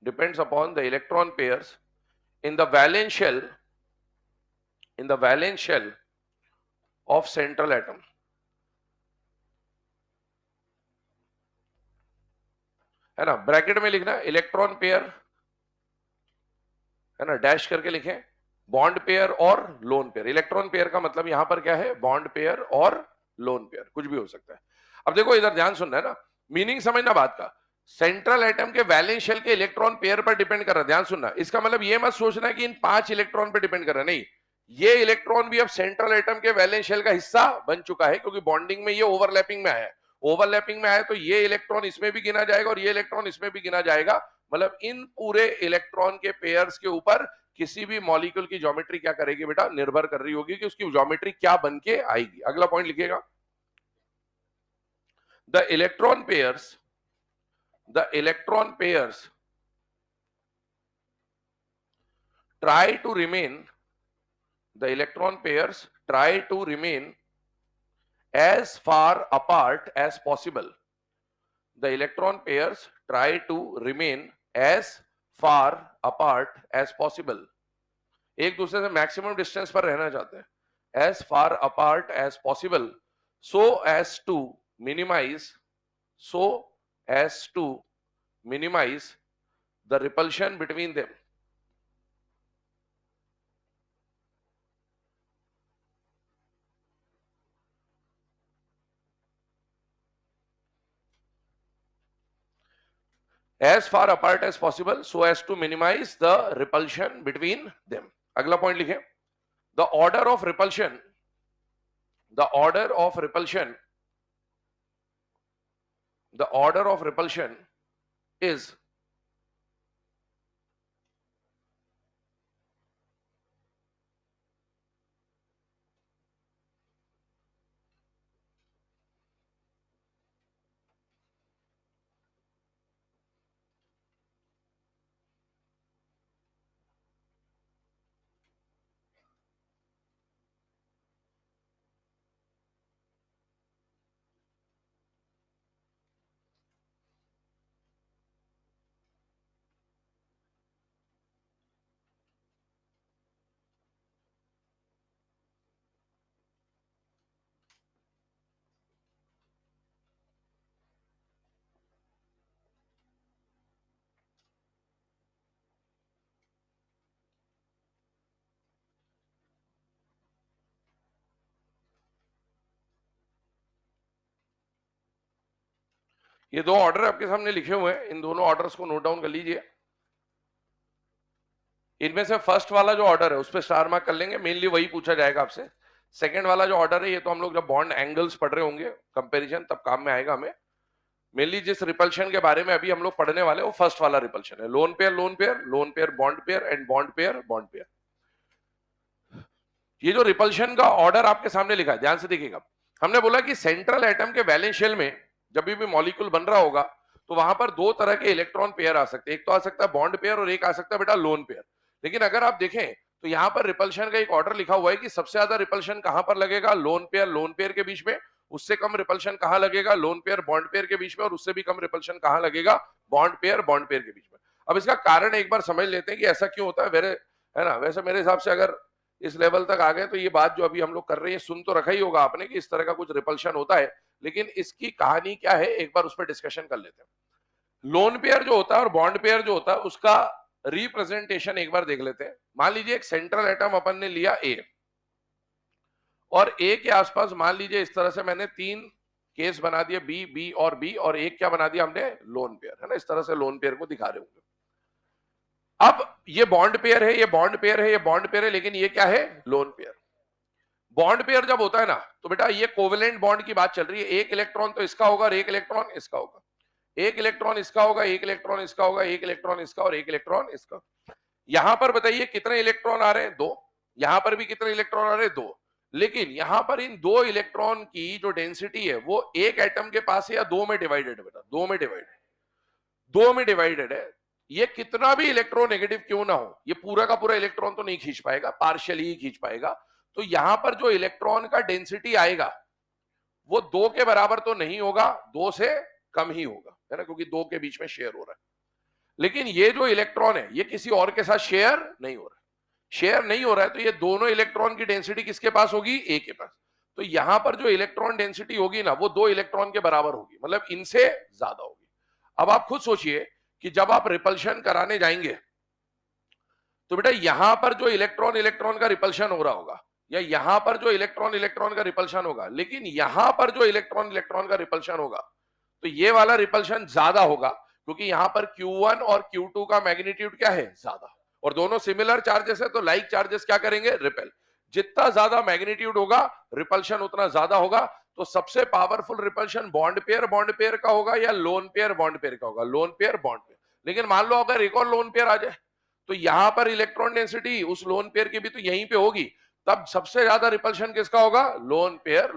depends upon the electron pairs in the valence shell, in the valence shell of central atom। है ना, bracket में लिखना electron pair, है ना, dash करके लिखें bond pair और lone pair. Electron pair का मतलब यहां पर क्या है, बॉन्ड पेयर और लोन पेयर, कुछ भी हो सकता है। अब देखो इधर ध्यान सुनना है ना, मीनिंग समझना बात का। सेंट्रल एटम के वैलेंस शेल के इलेक्ट्रॉन पेयर पर डिपेंड कर रहा है, ध्यान सुनना। इसका मतलब ये मत सोचना कि इन 5 इलेक्ट्रॉन पर डिपेंड कर रहा है, नहीं। ये इलेक्ट्रॉन भी अब सेंट्रल एटम के वैलेंस शेल का हिस्सा बन चुका है, क्योंकि बॉन्डिंग में ये ओवरलैपिंग में आया है। ओवरलैपिंग में आया तो ये इलेक्ट्रॉन इसमें भी गिना जाएगा और ये इलेक्ट्रॉन इसमें भी गिना जाएगा। मतलब इन पूरे इलेक्ट्रॉन के पेयर्स के ऊपर किसी भी मॉलिक्यूल की ज्योमेट्री क्या करेगी बेटा, निर्भर कर रही होगी कि उसकी ज्योमेट्री क्या बन के आएगी। अगला पॉइंट लिखिएगा, the electron pairs, the electron pairs try to remain, the electron pairs try to remain as far apart as possible, the electron pairs try to remain as far apart as possible, एक दूसरे से maximum distance पर रहना चाहते हैं, as far apart as possible, so as to minimize, so as to minimize the repulsion between them, as far apart as possible so as to minimize the repulsion between them। अगला point लिखें, the order of repulsion, the order of repulsion, the order of repulsion is ये दो order आपके सामने लिखे हुए हैं, इन दोनों ऑर्डर्स को नोट डाउन कर लीजिए। इनमें से फर्स्ट वाला जो ऑर्डर है उस पर स्टार मार्क कर लेंगे, मेनली वही पूछा जाएगा आपसे। सेकंड वाला जो ऑर्डर है ये तो हम लोग जब बॉन्ड एंगल्स पढ़ रहे होंगे कंपैरिजन तब काम में आएगा हमें। मेनली जिस रिपल्शन के बारे में अभी हम लोग पढ़ने वाले हैं वो फर्स्ट वाला रिपल्शन है, lone pair lone pair lone pair bond pair and bond pair bond pair. ये जो रिपल्शन का ऑर्डर आपके सामने लिखा है ध्यान से देखिएगा। हमने बोला कि सेंट्रल एटम के वैलेंस शेल में जब भी मॉलिक्यूल बन रहा होगा तो वहां पर दो तरह के इलेक्ट्रॉन पेयर आ सकते हैं, एक तो आ सकता है बॉन्ड पेयर और एक आ सकता है बेटा लोन पेयर। लेकिन अगर आप देखें तो यहाँ पर रिपल्शन का एक ऑर्डर लिखा हुआ है कि सबसे ज्यादा रिपल्शन कहां पर लगेगा, लोन पेयर के बीच में। उससे कम रिपल्शन कहां लगेगा, लोन पेयर बॉन्ड पेयर के बीच में। और उससे भी कम रिपल्शन कहां लगेगा, बॉन्ड पेयर के बीच में। अब इसका कारण एक बार समझ लेते हैं कि ऐसा क्यों होता है, है ना। वैसे मेरे हिसाब से अगर इस लेवल तक आ गए तो ये बात जो अभी हम लोग कर रहे हैं सुन तो रखा ही होगा आपने कि इस तरह का कुछ रिपल्शन होता है, लेकिन इसकी कहानी क्या है एक बार उस पर डिस्कशन कर लेते हैं। लोन पेयर जो होता है और बॉन्ड पेयर जो होता है उसका रिप्रेजेंटेशन एक बार देख लेते हैं। मान लीजिए एक सेंट्रल एटम अपन ने लिया ए, और ए के आसपास मान लीजिए इस तरह से मैंने तीन केस बना दिए बी, बी और बी, और एक क्या बना दिया हमने, लोन पेयर, है ना। इस तरह से लोन पेयर को दिखा रहे होंगे। अब ये बॉन्ड पेयर है, ये बॉन्ड पेयर है, ये बॉन्ड पेयर है, लेकिन ये क्या है, लोन पेयर। बॉन्ड पेयर जब होता है ना तो बेटा ये कोवेलेंट बॉन्ड की बात चल रही है। एक इलेक्ट्रॉन तो इसका होगा और एक इलेक्ट्रॉन इसका होगा, एक इलेक्ट्रॉन इसका होगा, एक इलेक्ट्रॉन इसका होगा, एक इलेक्ट्रॉन इसका और एक इलेक्ट्रॉन इसका। यहां पर बताइए कितने इलेक्ट्रॉन आ रहे हैं, दो। यहां पर भी कितने इलेक्ट्रॉन आ रहे हैं, दो। लेकिन यहां पर इन दो इलेक्ट्रॉन की जो डेंसिटी है वो एक एटम के पास है या दो में डिवाइडेड है बेटा, दो में डिवाइडेड, दो में डिवाइडेड है। ये कितना भी इलेक्ट्रोनेगेटिव क्यों ना हो, ये पूरा का पूरा इलेक्ट्रॉन तो नहीं खींच पाएगा, पार्शियली ही खींच पाएगा। तो यहां पर जो इलेक्ट्रॉन का डेंसिटी आएगा वो दो के बराबर तो नहीं होगा, दो से कम ही होगा, है ना, क्योंकि दो के बीच में शेयर हो रहा है। लेकिन ये जो इलेक्ट्रॉन है ये किसी और के साथ शेयर नहीं हो रहा है, शेयर नहीं हो रहा है, तो ये दोनों इलेक्ट्रॉन की डेंसिटी किसके पास होगी, ए के पास। तो यहां पर जो इलेक्ट्रॉन डेंसिटी होगी ना वो दो इलेक्ट्रॉन के बराबर होगी, मतलब इनसे ज्यादा होगी। अब आप खुद सोचिए कि जब आप रिपल्शन कराने जाएंगे तो बेटा यहां पर जो इलेक्ट्रॉन इलेक्ट्रॉन का रिपल्शन हो रहा होगा या यहां पर जो इलेक्ट्रॉन इलेक्ट्रॉन का रिपल्शन होगा, लेकिन यहां पर जो इलेक्ट्रॉन इलेक्ट्रॉन का रिपल्शन होगा तो ये वाला रिपल्शन ज्यादा होगा, क्योंकि यहां पर Q1 और Q2 का मैग्नीट्यूड क्या है, ज्यादा। और दोनों सिमिलर चार्जेस है तो लाइक चार्जेस क्या करेंगे, रिपेल। जितना ज्यादा मैग्नीट्यूड होगा रिपल्शन उतना ज्यादा होगा। तो सबसे पावरफुल रिपल्शन बॉन्ड पेयर का होगा या लोन पेयर बॉन्ड पेयर का होगा, लोन पेयर बॉन्ड पेयर। लेकिन मान लो अगर एक और लोन पेयर आ जाए तो यहां पर इलेक्ट्रॉन डेंसिटी उस लोन पेयर की भी तो यहीं पे होगी, तब सबसे ज्यादा रिपल्शन किसका होगा, लोन पेयर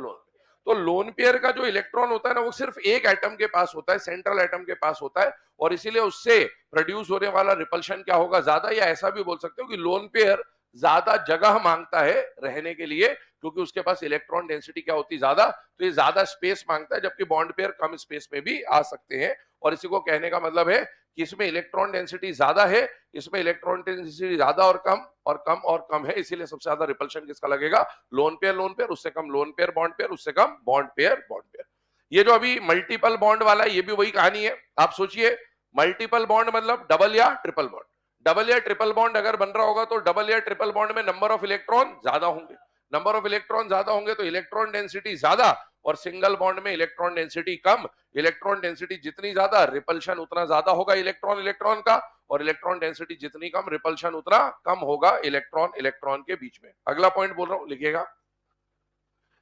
तो लोन पेयर का जो इलेक्ट्रॉन होता है ना वो सिर्फ एक एटम के पास होता है, सेंट्रल एटम के पास होता है, और इसीलिए उससे प्रोड्यूस होने वाला रिपल्शन क्या होगा, ज्यादा। या ऐसा भी बोल सकते हो कि लोन पेयर ज्यादा जगह मांगता है रहने के लिए, क्योंकि उसके पास इलेक्ट्रॉन डेंसिटी क्या होती, ज्यादा। तो ये ज्यादा स्पेस मांगता है, जबकि बॉन्ड पेयर कम स्पेस में भी आ सकते हैं। और इसी को कहने का मतलब है कि इसमें इलेक्ट्रॉन डेंसिटी ज्यादा है, इसमें इलेक्ट्रॉन डेंसिटी ज्यादा और कम और कम और कम है, इसीलिए सबसे ज्यादा रिपल्शन किसका लगेगा, लोन पेयर, उससे कम लोन पेयर, उससे कम बॉन्ड पेयर। ये जो अभी मल्टीपल बॉन्ड वाला है ये भी वही कहानी है। आप सोचिए मल्टीपल बॉन्ड मतलब डबल या ट्रिपल बॉन्ड। डबल या ट्रिपल बॉन्ड अगर बन रहा होगा तो डबल या ट्रिपल बॉन्ड में नंबर ऑफ इलेक्ट्रॉन ज्यादा होंगे, नंबर ऑफ इलेक्ट्रॉन ज्यादा होंगे तो इलेक्ट्रॉन डेंसिटी ज्यादा, और सिंगल बॉन्ड में इलेक्ट्रॉन डेंसिटी कम। इलेक्ट्रॉन डेंसिटी जितनी ज्यादा रिपल्शन उतना ज्यादा होगा इलेक्ट्रॉन इलेक्ट्रॉन का, और इलेक्ट्रॉन डेंसिटी जितनी कम रिपल्शन उतना कम होगा इलेक्ट्रॉन इलेक्ट्रॉन के बीच में। अगला पॉइंट बोल रहा हूं, लिखिएगा।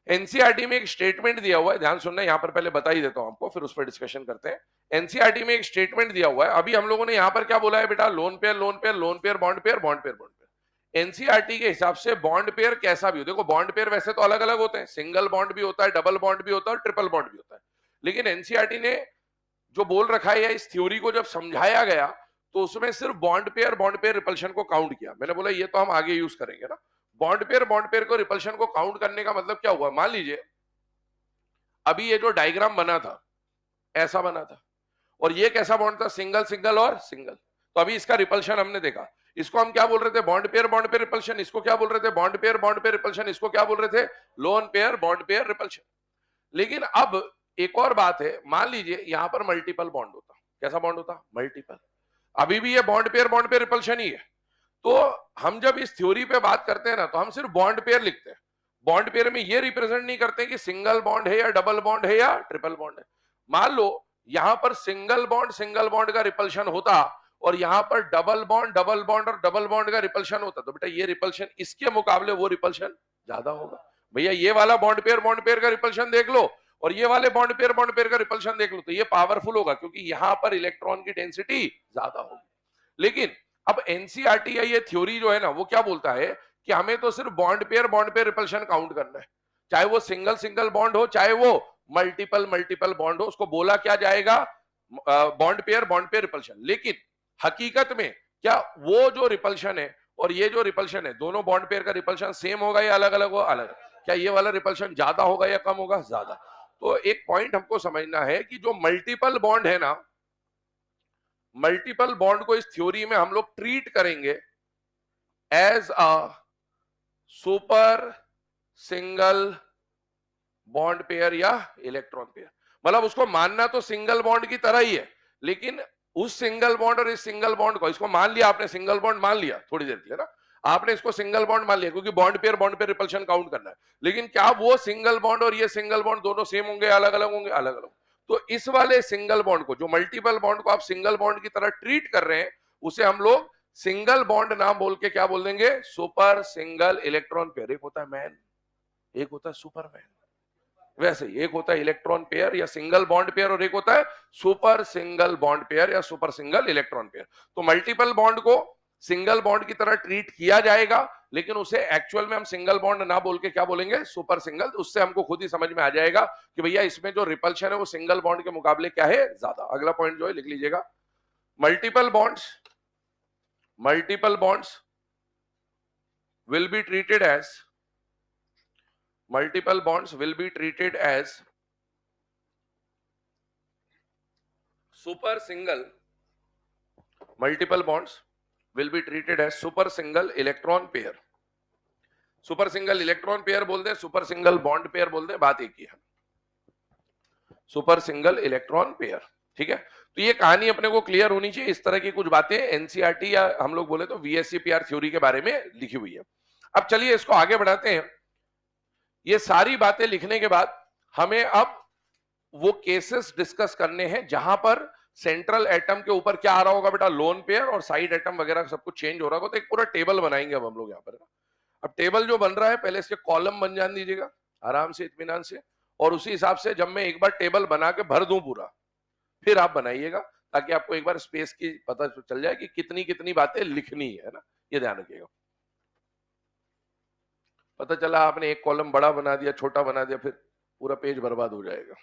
एनसीईआरटी में एक स्टेटमेंट दिया हुआ है, ध्यान सुनना, यहां पर पहले बता ही देता हूं आपको, फिर उस पर डिस्कशन करते हैं। एनसीईआरटी में एक स्टेटमेंट दिया हुआ है, अभी हम लोगों ने यहां पर क्या बोला है बेटा, loan pair bond pair. NCERT के हिसाब से बॉन्ड पेयर कैसा भी हो, देखो बॉन्ड पेयर वैसे तो अलग अलग होते हैं, सिंगल बॉन्ड भी होता है, डबल बॉन्ड भी होता है, ट्रिपल बॉन्ड भी होता है। लेकिन एनसीईआरटी ने जो बोल रखा है या इस थ्योरी को जब समझाया गया तो उसमें सिर्फ बॉन्ड पेयर रिपल्शन को काउंट किया। मैंने बोला ये तो हम आगे यूज करेंगे ना, बॉन्ड पेयर को रिपल्शन को काउंट करने का मतलब क्या हुआ, मान लीजिए अभी ये जो डायग्राम बना था ऐसा बना था, और ये कैसा बॉन्ड था, सिंगल सिंगल और सिंगल। तो अभी इसका रिपल्शन हमने देखा, इसको हम क्या बोल रहे थे, बॉन्ड पेयर रिपल्शन। इसको क्या बोल रहे थे, बॉन्ड पेयर रिपल्शन। इसको क्या बोल रहे थे, loan pair bond pair repulsion. लेकिन अब एक और बात है, मान लीजिए यहां पर मल्टीपल बॉन्ड होता, कैसा बॉन्ड होता, मल्टीपल। अभी भी ये बॉन्ड पेयर रिपल्शन ही है। तो हम जब इस थ्योरी पे बात करते हैं ना तो हम सिर्फ बॉन्ड पेयर लिखते हैं, बॉन्ड पेयर में ये रिप्रेजेंट नहीं करते कि सिंगल बॉन्ड है या डबल बॉन्ड है या ट्रिपल बॉन्ड है। मान लो यहां पर सिंगल बॉन्ड का रिपल्शन होता और यहां पर डबल बॉन्ड और डबल बॉन्ड का रिपल्शन होता, तो बेटा ये रिपल्शन इसके मुकाबले वो रिपल्शन ज्यादा होगा। भैया ये वाला बॉन्ड पेयर का रिपल्शन देख लो और ये वाले बॉन्ड पेयर का रिपल्शन देख लो, तो ये पावरफुल होगा क्योंकि यहां पर इलेक्ट्रॉन की डेंसिटी ज्यादा होगी। लेकिन अब एनसीईआरटी या ये थ्योरी जो है ना, वो क्या बोलता है कि हमें तो सिर्फ बॉन्ड पेयर रिपल्शन काउंट करना है, चाहे वो सिंगल सिंगल बॉन्ड हो, चाहे वो मल्टीपल बॉन्ड हो, उसको बोला क्या जाएगा, बॉन्ड पेयर रिपल्शन। लेकिन हकीकत में क्या वो जो रिपल्शन है और ये जो रिपल्शन है, दोनों बॉन्ड पेयर का रिपल्शन सेम होगा या अलग अलग होगा? अलग। क्या ये वाला रिपल्शन ज्यादा होगा या कम होगा? ज्यादा। तो एक पॉइंट हमको समझना है कि जो मल्टीपल बॉन्ड है ना, मल्टीपल बॉन्ड को इस थ्योरी में हम लोग ट्रीट करेंगे as a super single bond pair या इलेक्ट्रॉन पेयर। मतलब उसको मानना तो सिंगल बॉन्ड की तरह ही है, लेकिन उस सिंगल बॉन्ड और इस सिंगल बॉन्ड को, इसको मान लिया आपने, सिंगल बॉन्ड मान लिया थोड़ी देर के लिए ना, आपने इसको सिंगल बॉन्ड मान लिया क्योंकि बॉन्ड पेयर रिपल्शन काउंट करना है। लेकिन क्या वो सिंगल बॉन्ड और ये सिंगल बॉन्ड दोनों सेम होंगे, अलग अलग होंगे? अलग अलग। तो इस वाले सिंगल बॉन्ड को, जो मल्टीपल बॉन्ड को आप सिंगल बॉन्ड की तरह ट्रीट कर रहे हैं, उसे हम लोग सिंगल बॉन्ड नाम बोल के क्या बोल देंगे? Super single electron pair. एक होता है मैन, एक होता है सुपरमैन। वैसे एक होता है इलेक्ट्रॉन पेयर या सिंगल बॉन्ड पेयर और एक होता है सुपर सिंगल बॉन्ड पेयर या सुपर सिंगल इलेक्ट्रॉन पेयर। तो मल्टीपल बॉन्ड को सिंगल बॉन्ड की तरह ट्रीट किया जाएगा, लेकिन उसे एक्चुअल में हम सिंगल बॉन्ड ना बोल के क्या बोलेंगे? Super single. उससे हमको खुद ही समझ में आ जाएगा कि भैया इसमें जो रिपल्शन है वो सिंगल बॉन्ड के मुकाबले क्या है? ज्यादा। अगला पॉइंट जो है लिख लीजिएगा, multiple bonds will be treated as multiple bonds will be treated as super single multiple bonds will be treated as super single electron pair। Super single electron pair बोल दे, सुपर सिंगल बॉन्ड पेयर बोल दे, बात एक ही है, super single electron pair. ठीक है, तो ये कहानी अपने को क्लियर होनी चाहिए। इस तरह की कुछ बातें एनसीईआरटी या हम लोग बोले तो वीएससीपीआर थ्योरी के बारे में लिखी हुई है। अब चलिए इसको आगे बढ़ाते हैं। ये सारी बातें लिखने के बाद हमें अब वो केसेस डिस्कस करने हैं जहां पर सेंट्रल एटम के ऊपर क्या आ रहा होगा बेटा? लोन पेयर, और साइड एटम वगैरह सब कुछ चेंज हो रहा होगा। तो एक पूरा टेबल बनाएंगे अब हम लोग यहाँ पर। अब टेबल जो बन रहा है, पहले इसके कॉलम बन जान दीजिएगा आराम से, इत्मीनान से, और उसी हिसाब से जब मैं एक बार टेबल बना के भर दूं पूरा, फिर आप बनाइएगा, ताकि आपको एक बार स्पेस की पता चल जाए कि कितनी कितनी बातें लिखनी है ना। ये ध्यान रखिएगा। पता चला आपने एक कॉलम बड़ा बना दिया, छोटा बना दिया, फिर पूरा पेज बर्बाद हो जाएगा।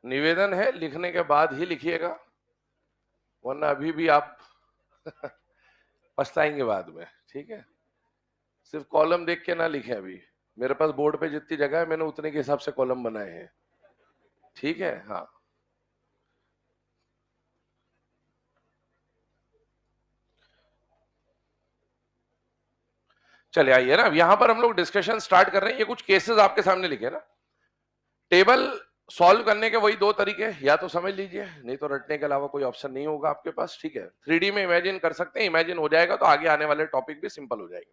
निवेदन है लिखने के बाद ही लिखिएगा, वरना अभी भी आप पछताएंगे बाद में। ठीक है, सिर्फ कॉलम देख के ना लिखें। अभी मेरे पास बोर्ड पे जितनी जगह है, मैंने उतने के हिसाब से कॉलम बनाए हैं। ठीक है, हाँ। चलिए आइए ना, यहां पर हम लोग डिस्कशन स्टार्ट कर रहे हैं। ये कुछ केसेस आपके सामने लिखे ना, टेबल सॉल्व करने के वही दो तरीके, या तो समझ लीजिए, नहीं तो रटने के अलावा कोई ऑप्शन नहीं होगा आपके पास, ठीक है। 3D में इमेजिन कर सकते हैं, इमेजिन हो जाएगा तो आगे आने वाले टॉपिक भी सिंपल हो जाएंगे।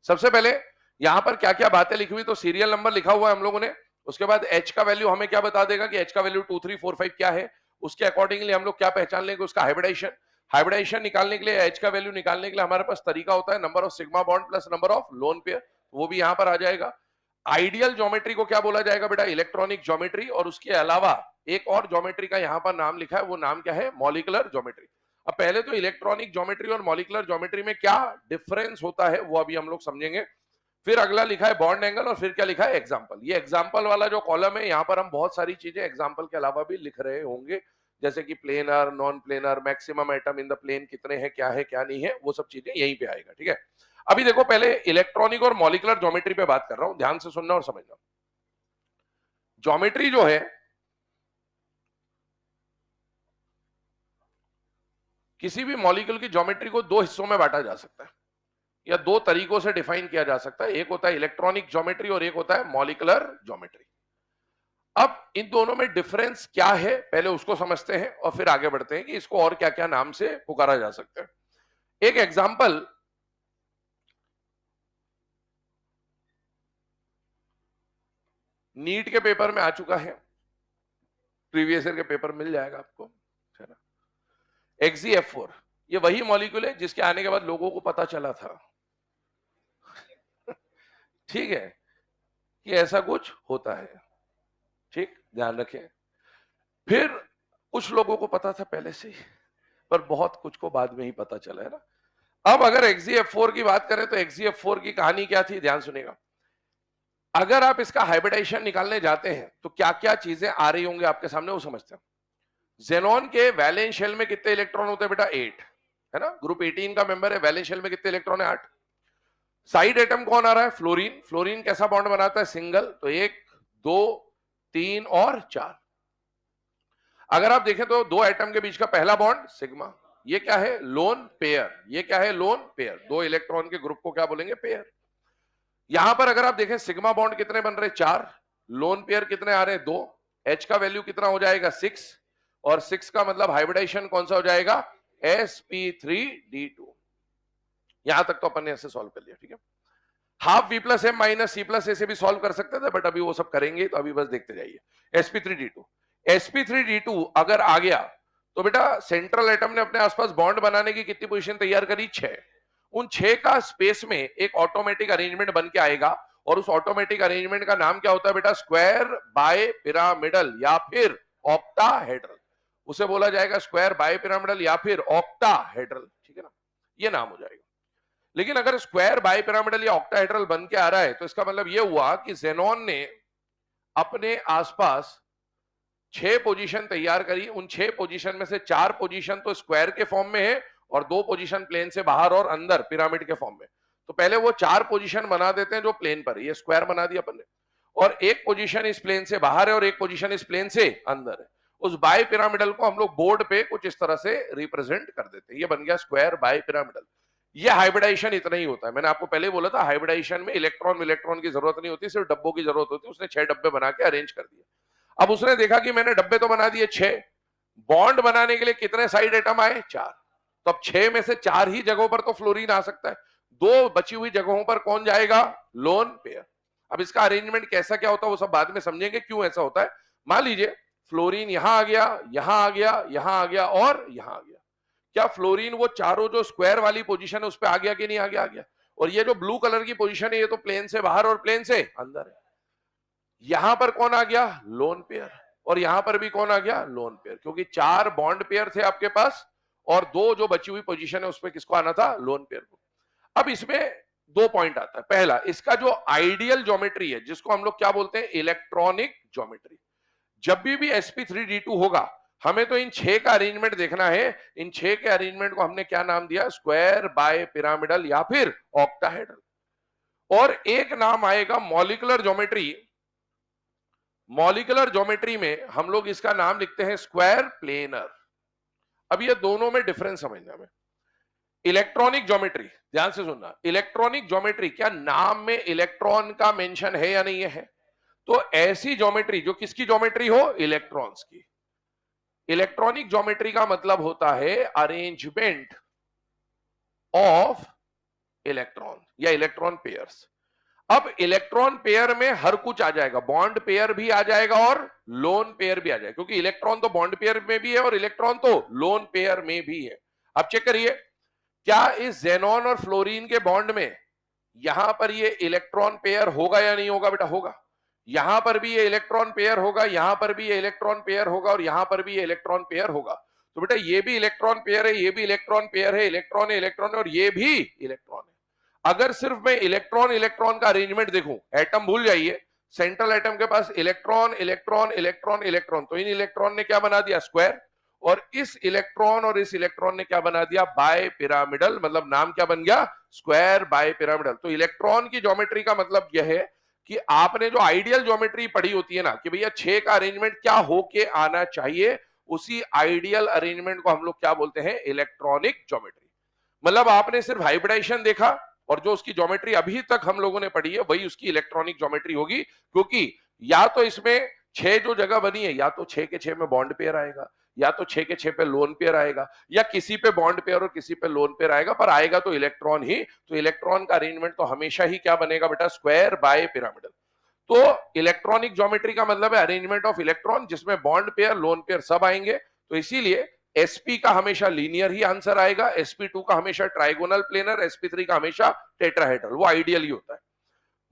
सबसे पहले यहां पर क्या क्या बातें लिखी हुई, तो सीरियल नंबर लिखा हुआ है हम लोगों ने। उसके बाद एच का वैल्यू हमें क्या बता देगा कि एच का वैल्यू 2 3 4 5 क्या है, उसके अकॉर्डिंगली हम लोग क्या पहचान लेंगे, उसका हाइब्रिडाइजेशन। हाइब्रिडाइजेशन निकालने के लिए, एच का वैल्यू निकालने के लिए हमारे पास तरीका होता है number of sigma bond plus number of lone pair, वो भी यहां पर आ जाएगा। आइडियल ज्योमेट्री को क्या बोला जाएगा बेटा, इलेक्ट्रॉनिक ज्योमेट्री। और उसके अलावा एक और ज्योमेट्री का यहां पर नाम लिखा है, वो नाम क्या है, मॉलिक्यूलर ज्योमेट्री। अब पहले तो इलेक्ट्रॉनिक ज्योमेट्री और मॉलिक्यूलर ज्योमेट्री में क्या डिफरेंस होता है वो अभी हम लोग समझेंगे। फिर अगला लिखा है बॉन्ड एंगल, और फिर क्या लिखा है, एग्जांपल। ये एग्जांपल वाला जो कॉलम है, यहां पर हम बहुत सारी चीजें एग्जांपल के अलावा भी लिख रहे होंगे, जैसे कि planar, non planar, maximum atom in the plane कितने हैं, क्या है क्या नहीं है, वो सब चीजें यहीं पे आएगा, ठीक है। अभी देखो, पहले इलेक्ट्रॉनिक और मॉलिक्यूलर ज्योमेट्री पे बात कर रहा हूं, ध्यान से सुनना और समझना। ज्योमेट्री जो है, किसी भी मॉलिक्यूल की ज्योमेट्री को दो हिस्सों में बांटा जा सकता है, या दो तरीकों से डिफाइन किया जा सकता है। एक होता है इलेक्ट्रॉनिक ज्योमेट्री और एक होता है मॉलिक्यूलर ज्योमेट्री। अब इन दोनों में डिफरेंस क्या है, पहले उसको समझते हैं और फिर आगे बढ़ते हैं कि इसको और क्या क्या नाम से पुकारा जा सकता है। एक एग्जांपल, नीट के पेपर में आ चुका है, प्रीवियस ईयर के पेपर मिल जाएगा आपको, है ना। XeF4, ये वही मॉलिक्यूल है जिसके आने के बाद लोगों को पता चला था ठीक है, कि ऐसा कुछ होता है, ठीक, ध्यान रखें। फिर कुछ लोगों को पता था पहले से ही, पर बहुत कुछ को बाद में ही पता चला, है ना। अब अगर XeF4 की बात करें तो XeF4 की कहानी क्या थी, ध्यान सुनेगा। अगर आप इसका हाइब्रिडाइजेशन निकालने जाते हैं तो क्या क्या चीजें आ रही होंगी आपके सामने, वो समझते हैं। जेनॉन के वैलेंस शेल में कितने इलेक्ट्रॉन होते हैं बेटा, 8, है ना। ग्रुप 18 का मेंबर है, वैलेंस शेल में कितने इलेक्ट्रॉन है, 8। साइड एटम कौन आ रहा है, फ्लोरीन। फ्लोरीन कैसा बॉन्ड बनाता है, सिंगल, तो 1 2 3 और 4। अगर आप देखें तो दो एटम के बीच का पहला बॉन्ड सिग्मा, ये क्या है, लोन पेयर। ये क्या है, लोन पेयर। दो इलेक्ट्रॉन के ग्रुप को क्या बोलेंगे, पेयर। यहां पर अगर आप देखें सिग्मा बॉन्ड कितने बन रहे, 4, लोन पेयर कितने आ रहे हैं, 2। एच का वैल्यू कितना हो जाएगा, 6, और 6 का मतलब हाइब्रिडाइजेशन कौन सा हो जाएगा, sp3d2। यहां तक तो अपन ने ऐसे सॉल्व कर लिया, ठीक है। Half v plus M minus C plus A से भी सॉल्व कर सकते थे, बट अभी वो सब करेंगे, तो अभी बस देखते जाइए। sp3d2, sp3d2 अगर आ गया तो बेटा सेंट्रल एटम ने अपने आसपास बॉन्ड बनाने की कितनी पोजीशन तैयार करी, 6। उन 6 का स्पेस में एक ऑटोमेटिक अरेंजमेंट बन के आएगा, और उस ऑटोमेटिक अरेंजमेंट का नाम क्या होता है बेटा, स्क्वायर बाय पिरामिडल या फिर ऑक्टाहेड्रल। उसे बोला जाएगा स्क्वायर बाय पिरामिडल या फिर ऑक्टाहेड्रल, ठीक है ना, ये नाम हो जाएगा। लेकिन अगर स्क्वायर बाय पिरामिडल या ऑक्टाहेड्रल बन के आ रहा है, तो इसका मतलब यह हुआ कि जेनॉन ने अपने आसपास 6 पोजीशन तैयार करी। उन 6 पोजीशन में से 4 पोजीशन तो स्क्वायर के फॉर्म में है, और 2 पोजीशन प्लेन से बाहर और अंदर पिरामिड के फॉर्म में। तो पहले वो 4 पोजीशन बना देते हैं जो प्लेन पर है, ये स्क्वायर बना दिया अपन ने, और एक पोजीशन इस प्लेन से बाहर है और एक पोजीशन इस प्लेन से अंदर है। उस बाय पिरामिडल को हम लोग बोर्ड पे कुछ इस तरह से रिप्रेजेंट कर देते हैं, ये बन गया स्क्वायर बाय पिरामिडल। ये हाइब्रिडाइजेशन इतना ही होता है। मैंने आपको पहले बोला था, हाइब्रिडाइजेशन में इलेक्ट्रॉन की जरूरत नहीं होती, सिर्फ डब्बों की जरूरत होती है। उसने 6 डब्बे बना के अरेंज कर दिया। अब उसने देखा कि मैंने डब्बे तो बना दिए 6, बॉन्ड बनाने के लिए कितने साइड एटम आए, 4। तो अब 6 में से 4 ही जगहों पर तो फ्लोरीन आ सकता है, 2 बची हुई जगहों पर कौन जाएगा, लोन पेयर। अब इसका अरेंजमेंट कैसा क्या होता है वो सब बाद में समझेंगे क्यों ऐसा होता है। मान लीजिए फ्लोरीन यहां आ गया, यहां आ गया, यहां आ गया और यहां आ गया। क्या फ्लोरीन वो चारों जो स्क्वायर वाली पोजीशन है उस पर आ गया कि नहीं आ गया, आ गया। और ये जो ब्लू कलर की पोजीशन है, ये तो प्लेन से बाहर और प्लेन से अंदर है। यहां पर कौन आ गया, लोन पेयर। और यहां पर भी कौन आ गया, लोन पेयर, क्योंकि 4 बॉन्ड पेयर थे आपके पास, और 2 जो बची हुई पोजीशन है उसमें किसको आना था, लोन पेयर को। अब इसमें 2 पॉइंट आता है। पहला, इसका जो आइडियल ज्योमेट्री है, जिसको हम लोग क्या बोलते हैं, इलेक्ट्रॉनिक ज्योमेट्री। जब भी sp3d2 होगा, हमें तो इन 6 का अरेंजमेंट देखना है। इन 6 के अरेंजमेंट को हमने क्या नाम दिया, स्क्वायर बाय पिरामिडल या फिर ऑक्टाहेड्रल। और एक नाम आएगा मॉलिक्यूलर ज्योमेट्री। मॉलिक्यूलर ज्योमेट्री में हम लोग इसका नाम लिखते हैं स्क्वायर प्लेनर। अब ये दोनों में डिफरेंस समझना है। इलेक्ट्रॉनिक ज्योमेट्री, ध्यान से सुनना, इलेक्ट्रॉनिक ज्योमेट्री, क्या नाम में इलेक्ट्रॉन का मेंशन है या नहीं है? तो ऐसी ज्योमेट्री जो किसकी ज्योमेट्री हो? इलेक्ट्रॉन्स की। इलेक्ट्रॉनिक ज्योमेट्री का मतलब होता है अरेंजमेंट ऑफ इलेक्ट्रॉन या इलेक्ट्रॉन पेयर्स। अब इलेक्ट्रॉन पेयर में हर कुछ आ जाएगा, बॉन्ड पेयर भी आ जाएगा और लोन पेयर भी आ जाएगा, क्योंकि इलेक्ट्रॉन तो बॉन्ड पेयर में भी है और इलेक्ट्रॉन तो लोन पेयर में भी है। अब चेक करिए, क्या इस जेनॉन और फ्लोरीन के बॉन्ड में यहां पर ये इलेक्ट्रॉन पेयर होगा या नहीं होगा? बेटा होगा। यहां पर भी ये इलेक्ट्रॉन पेयर होगा, यहां पर भी ये इलेक्ट्रॉन पेयर होगा और यहां पर भी ये इलेक्ट्रॉन पेयर होगा। तो बेटा ये भी इलेक्ट्रॉन पेयर है, ये भी इलेक्ट्रॉन पेयर है, इलेक्ट्रॉन है, इलेक्ट्रॉन है और ये भी इलेक्ट्रॉन है। अगर सिर्फ मैं इलेक्ट्रॉन इलेक्ट्रॉन का अरेंजमेंट देखूं, एटम भूल जाइए, सेंट्रल एटम के पास इलेक्ट्रॉन इलेक्ट्रॉन इलेक्ट्रॉन इलेक्ट्रॉन, तो इन इलेक्ट्रॉन ने क्या बना दिया? स्क्वायर। और इस इलेक्ट्रॉन और इस इलेक्ट्रॉन ने क्या बना दिया? Bipyramidal. मतलब नाम क्या बन गया? Square bipyramidal. तो इलेक्ट्रॉन की ज्योमेट्री का मतलब यह है कि आपने जो आइडियल ज्योमेट्री पढ़ी होती है ना, कि भैया 6 का अरेंजमेंट क्या होके आना चाहिए, उसी आइडियल अरेंजमेंट को हम लोग क्या बोलते हैं? Electronic geometry. मतलब आपने सिर्फ हाइब्रिडाइजेशन देखा और जो उसकी ज्योमेट्री अभी तक हम लोगों ने पढ़ी है वही उसकी इलेक्ट्रॉनिक ज्योमेट्री होगी, क्योंकि या तो इसमें 6 जो जगह बनी है, या तो 6 के 6 में बॉन्ड पेयर आएगा, या तो 6 के 6 पे लोन पेयर आएगा, या किसी पे बॉन्ड पेयर और किसी पे लोन पेयर आएगा, पर आएगा तो इलेक्ट्रॉन ही। तो इलेक्ट्रॉन का अरेंजमेंट तो हमेशा ही क्या बनेगा बेटा? Square bipyramidal. तो इलेक्ट्रॉनिक ज्योमेट्री का मतलब है अरेंजमेंट ऑफ इलेक्ट्रॉन, जिसमें बॉन्ड पेयर लोन पेयर सब आएंगे। तो इसीलिए sp का हमेशा लीनियर ही आंसर आएगा, sp2 का हमेशा ट्राइगोनल प्लेनर, sp3 का हमेशा टेट्राहेड्रल, वो आइडियल ही होता है।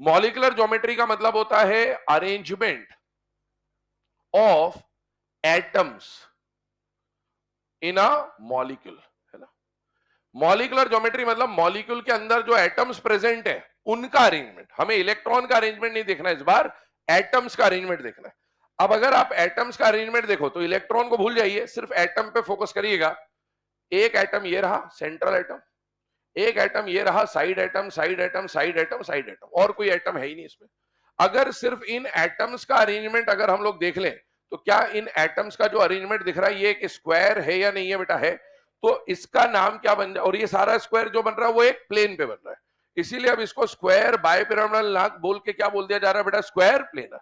मॉलिक्यूलर ज्योमेट्री का मतलब होता है arrangement of atoms in a molecule, है ना। मॉलिक्यूलर ज्योमेट्री मतलब मॉलिक्यूल के अंदर जो एटम्स प्रेजेंट है उनका अरेंजमेंट। हमें इलेक्ट्रॉन का अरेंजमेंट नहीं देखना इस बार, एटम्स का अरेंजमेंट देखना है। अब अगर आप एटम्स का अरेंजमेंट देखो तो इलेक्ट्रॉन को भूल जाइए, सिर्फ एटम पे फोकस करिएगा। एक एटम ये रहा सेंट्रल एटम, एक एटम ये रहा side atom, side atom, side atom, side atom, और कोई एटम है ही नहीं इसमें। अगर सिर्फ इन एटम्स का अरेंजमेंट अगर हम लोग देख लें, तो क्या इन एटम्स का जो अरेंजमेंट दिख रहा है ये एक स्क्वायर है या नहीं है? बेटा है। तो इसका नाम क्या बन जाए? और ये सारा स्क्वायर जो बन रहा है वो एक प्लेन पे बन रहा है, इसीलिए अब इसको स्क्वायर बायपिरामिडल नाक बोल के क्या बोल दिया जा रहा है बेटा? Square planar.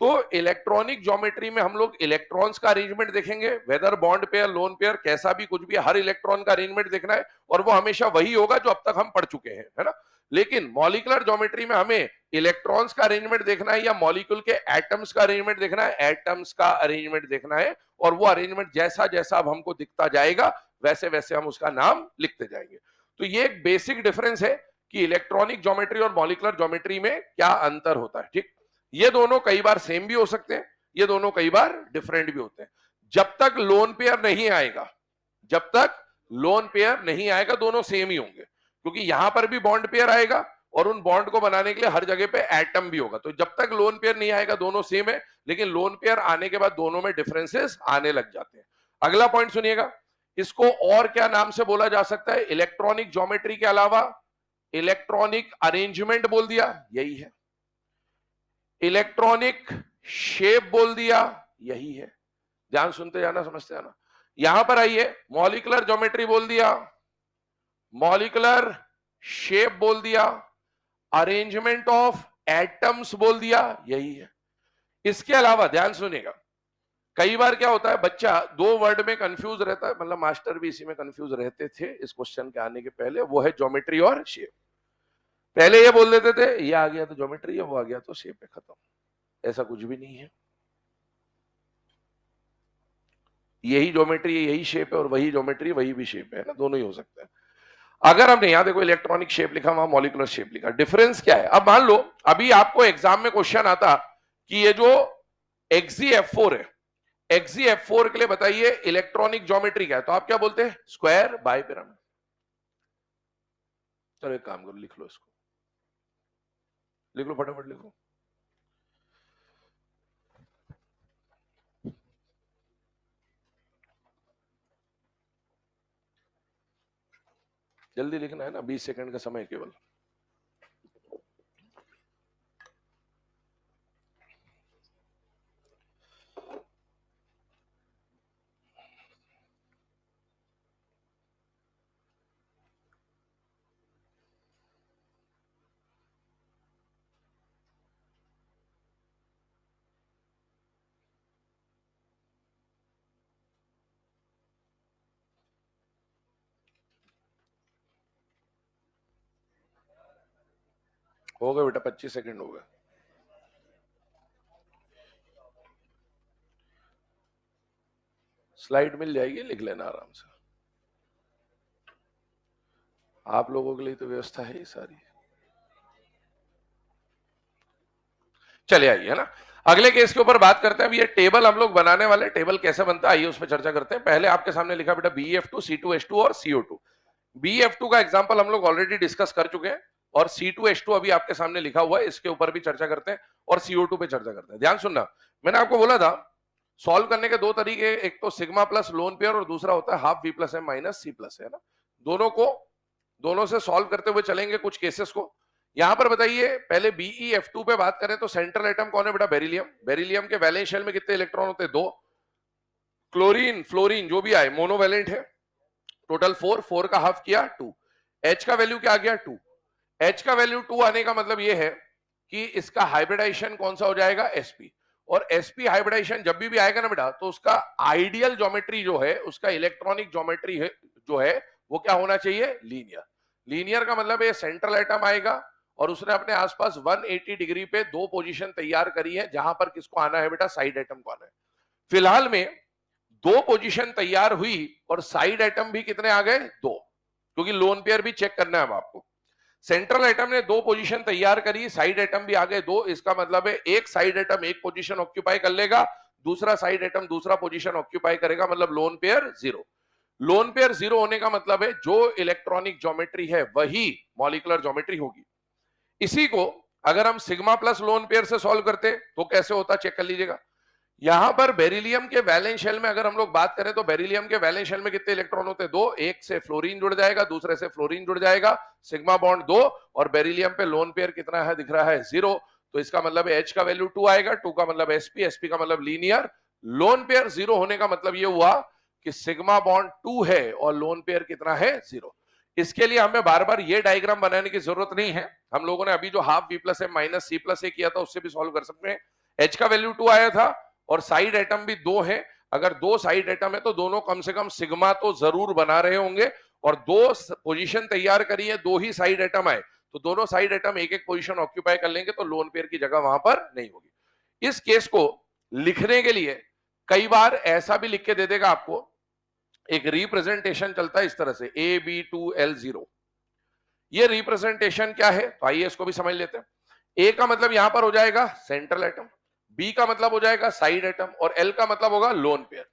तो इलेक्ट्रॉनिक ज्योमेट्री में हम लोग इलेक्ट्रॉन्स का अरेंजमेंट देखेंगे, whether bond pair lone pair कैसा भी कुछ भी, हर इलेक्ट्रॉन का अरेंजमेंट देखना है, और वो हमेशा वही होगा जो अब तक हम पढ़ चुके हैं, है ना। लेकिन मॉलिक्यूलर ज्योमेट्री में हमें इलेक्ट्रॉन्स का अरेंजमेंट देखना है या मॉलिक्यूल के एटम्स का अरेंजमेंट देखना है? एटम्स का अरेंजमेंट देखना है, और वो अरेंजमेंट जैसा जैसा अब हमको दिखता जाएगा वैसे वैसे हम उसका नाम लिखते जाएंगे। तो ये एक बेसिक डिफरेंस है कि इलेक्ट्रॉनिक ज्योमेट्री और मॉलिक्यूलर ज्योमेट्री में क्या अंतर होता है, ठीक। ये दोनों कई बार सेम भी हो सकते हैं, ये दोनों कई बार डिफरेंट भी होते हैं। जब तक लोन पेयर नहीं आएगा, जब तक लोन पेयर नहीं आएगा दोनों सेम ही होंगे, क्योंकि यहां पर भी बॉन्ड पेयर आएगा और उन बॉन्ड को बनाने के लिए हर जगह पे एटम भी होगा। तो जब तक लोन पेयर नहीं आएगा दोनों सेम है, लेकिन लोन पेयर आने के बाद दोनों में डिफरेंसेस आने लग जाते हैं। अगला पॉइंट सुनिएगा, इसको और क्या नाम से बोला जा सकता है? इलेक्ट्रॉनिक ज्योमेट्री के अलावा इलेक्ट्रॉनिक अरेंजमेंट बोल दिया, यही है। इलेक्ट्रॉनिक शेप बोल दिया, यही है। ध्यान सुनते जाना, समझते जाना। यहां पर आइए, मॉलिक्यूलर ज्योमेट्री बोल दिया, मॉलिक्यूलर शेप बोल दिया, अरेंजमेंट ऑफ एटम्स बोल दिया, यही है। इसके अलावा ध्यान सुनेगा, कई बार क्या होता है बच्चा दो वर्ड में कंफ्यूज रहता है, मतलब मास्टर भी इसी में कंफ्यूज रहते थे इस क्वेश्चन के आने के पहले, वो है ज्योमेट्री और शेप। पहले ये बोल देते थे ये आ गया तो ज्योमेट्री है, वो आ गया तो शेप है, खत्म। ऐसा कुछ भी नहीं है, यही ज्योमेट्री यही शेप है और वही ज्योमेट्री वही भी शेप है ना, दोनों ही हो सकता है। अगर हमने यहां देखो इलेक्ट्रॉनिक शेप लिखा, वहां मॉलिक्यूलर शेप लिखा, डिफरेंस क्या है? अब मान लो अभी आपको एग्जाम में क्वेश्चन आता कि ये जो XeF4 है, XeF4 के लिए बताइए इलेक्ट्रॉनिक ज्योमेट्री क्या है, तो आप क्या बोलते हैं? Square by pyramid. चलो एक काम करो, लिख लो इसको, लिख लो फटाफट लिखो। जल्दी लिखना है ना, 20 सेकंड का समय केवल। हो गए बेटा, 25 सेकंड हो गए। स्लाइड मिल जाएगी, लिख लेना आराम से। आप लोगों के लिए तो व्यवस्था है ही सारी। चले आइए, है ना। अगले केस के ऊपर बात करते हैं। अब ये टेबल हम लोग बनाने वाले, टेबल कैसे बनता है आइए उस पर चर्चा करते हैं। पहले आपके सामने लिखा बेटा BF2 C2H2 और CO2। BF2 का एग्जांपल हम लोग ऑलरेडी डिस्कस कर चुके हैं और C2H2 अभी आपके सामने लिखा हुआ है, इसके ऊपर भी चर्चा करते हैं और CO2 पे चर्चा करते हैं। ध्यान सुनना, मैंने आपको बोला था सॉल्व करने के दो तरीके, एक तो सिग्मा प्लस लोन पेयर और दूसरा होता है half V plus M minus C plus, है ना। दोनों से सॉल्व करते हुए चलेंगे कुछ केसेस को। यहां पर बताइए, पहले BeF2 पे बात करें तो सेंट्रल एटम कौन है बेटा? बेरिलियम। बेरिलियम के वैलेंस शेल में कितने इलेक्ट्रॉन होते हैं? 2। क्लोरीन फ्लोरीन जो भी आए मोनोवैलेंट है, टोटल 4, 4 का हाफ किया 2। H का वैल्यू क्या आ गया? 2। H का वैल्यू 2 आने का मतलब ये है कि इसका हाइब्रिडाइजेशन कौन सा हो जाएगा? sp। और sp हाइब्रिडाइजेशन जब भी आएगा ना बेटा, तो उसका आइडियल ज्योमेट्री जो है, उसका इलेक्ट्रॉनिक ज्योमेट्री है जो है वो क्या होना चाहिए? लीनियर। लीनियर का मतलब है सेंट्रल एटम आएगा और उसने अपने आसपास 180 डिग्री पे दो पोजीशन तैयार करी है, जहां पर किसको आना है बेटा? साइड एटम को आना है। फिलहाल में दो पोजीशन तैयार हुई और साइड एटम भी कितने आ गए? 2, क्योंकि लोन पेयर भी चेक करना है अब आपको। सेंट्रल एटम ने दो पोजीशन तैयार करी, साइड एटम भी आ गए 2। इसका मतलब है एक साइड एटम एक पोजीशन ऑक्यूपाई कर लेगा, दूसरा साइड एटम दूसरा पोजीशन ऑक्यूपाई करेगा, मतलब लोन पेयर 0। लोन पेयर 0 होने का मतलब है जो इलेक्ट्रॉनिक ज्योमेट्री है वही मॉलिक्यूलर ज्योमेट्री होगी। इसी को अगर हम सिग्मा प्लस लोन पेयर से सॉल्व करते तो कैसे होता, चेक कर लीजिएगा। यहां पर बेरिलियम के वैलेंस शेल में अगर हम लोग बात करें तो बेरिलियम के वैलेंस शेल में कितने इलेक्ट्रॉन होते हैं? 2। एक से फ्लोरीन जुड़ जाएगा, दूसरे से फ्लोरीन जुड़ जाएगा, सिग्मा बॉन्ड 2। और बेरिलियम पे लोन पेयर कितना है दिख रहा है? 0। तो इसका मतलब H का वैल्यू 2 आएगा, 2 का मतलब sp, sp का मतलब लीनियर। लोन पेयर 0 होने का मतलब ये हुआ कि सिग्मा बॉन्ड 2 है और लोन पेयर कितना है? 0। इसके लिए हमें बार बार ये डायग्राम बनाने की जरूरत नहीं है, हम लोगों ने अभी जो half V plus M minus C plus A किया था उससे भी सॉल्व कर सकते हैं। H का वैल्यू 2 आया था और साइड एटम भी 2 है। अगर 2 साइड एटम है तो दोनों कम से कम सिग्मा तो जरूर बना रहे होंगे, और 2 पोजीशन तैयार करी है, 2 ही साइड एटम आए तो दोनों साइड एटम एक एक पोजीशन ऑक्यूपाई कर लेंगे, तो लोन पेयर की जगह वहां पर नहीं होगी। इस केस को लिखने के लिए कई बार ऐसा भी लिख के दे देगा आपको, एक रिप्रेजेंटेशन चलता है इस तरह से AB2L0। ये रिप्रेजेंटेशन क्या है तो आइए इसको भी समझ लेते हैं। ए का मतलब यहां पर हो जाएगा सेंट्रल एटम, बी का मतलब हो जाएगा साइड एटम और एल का मतलब होगा लोन पेयर।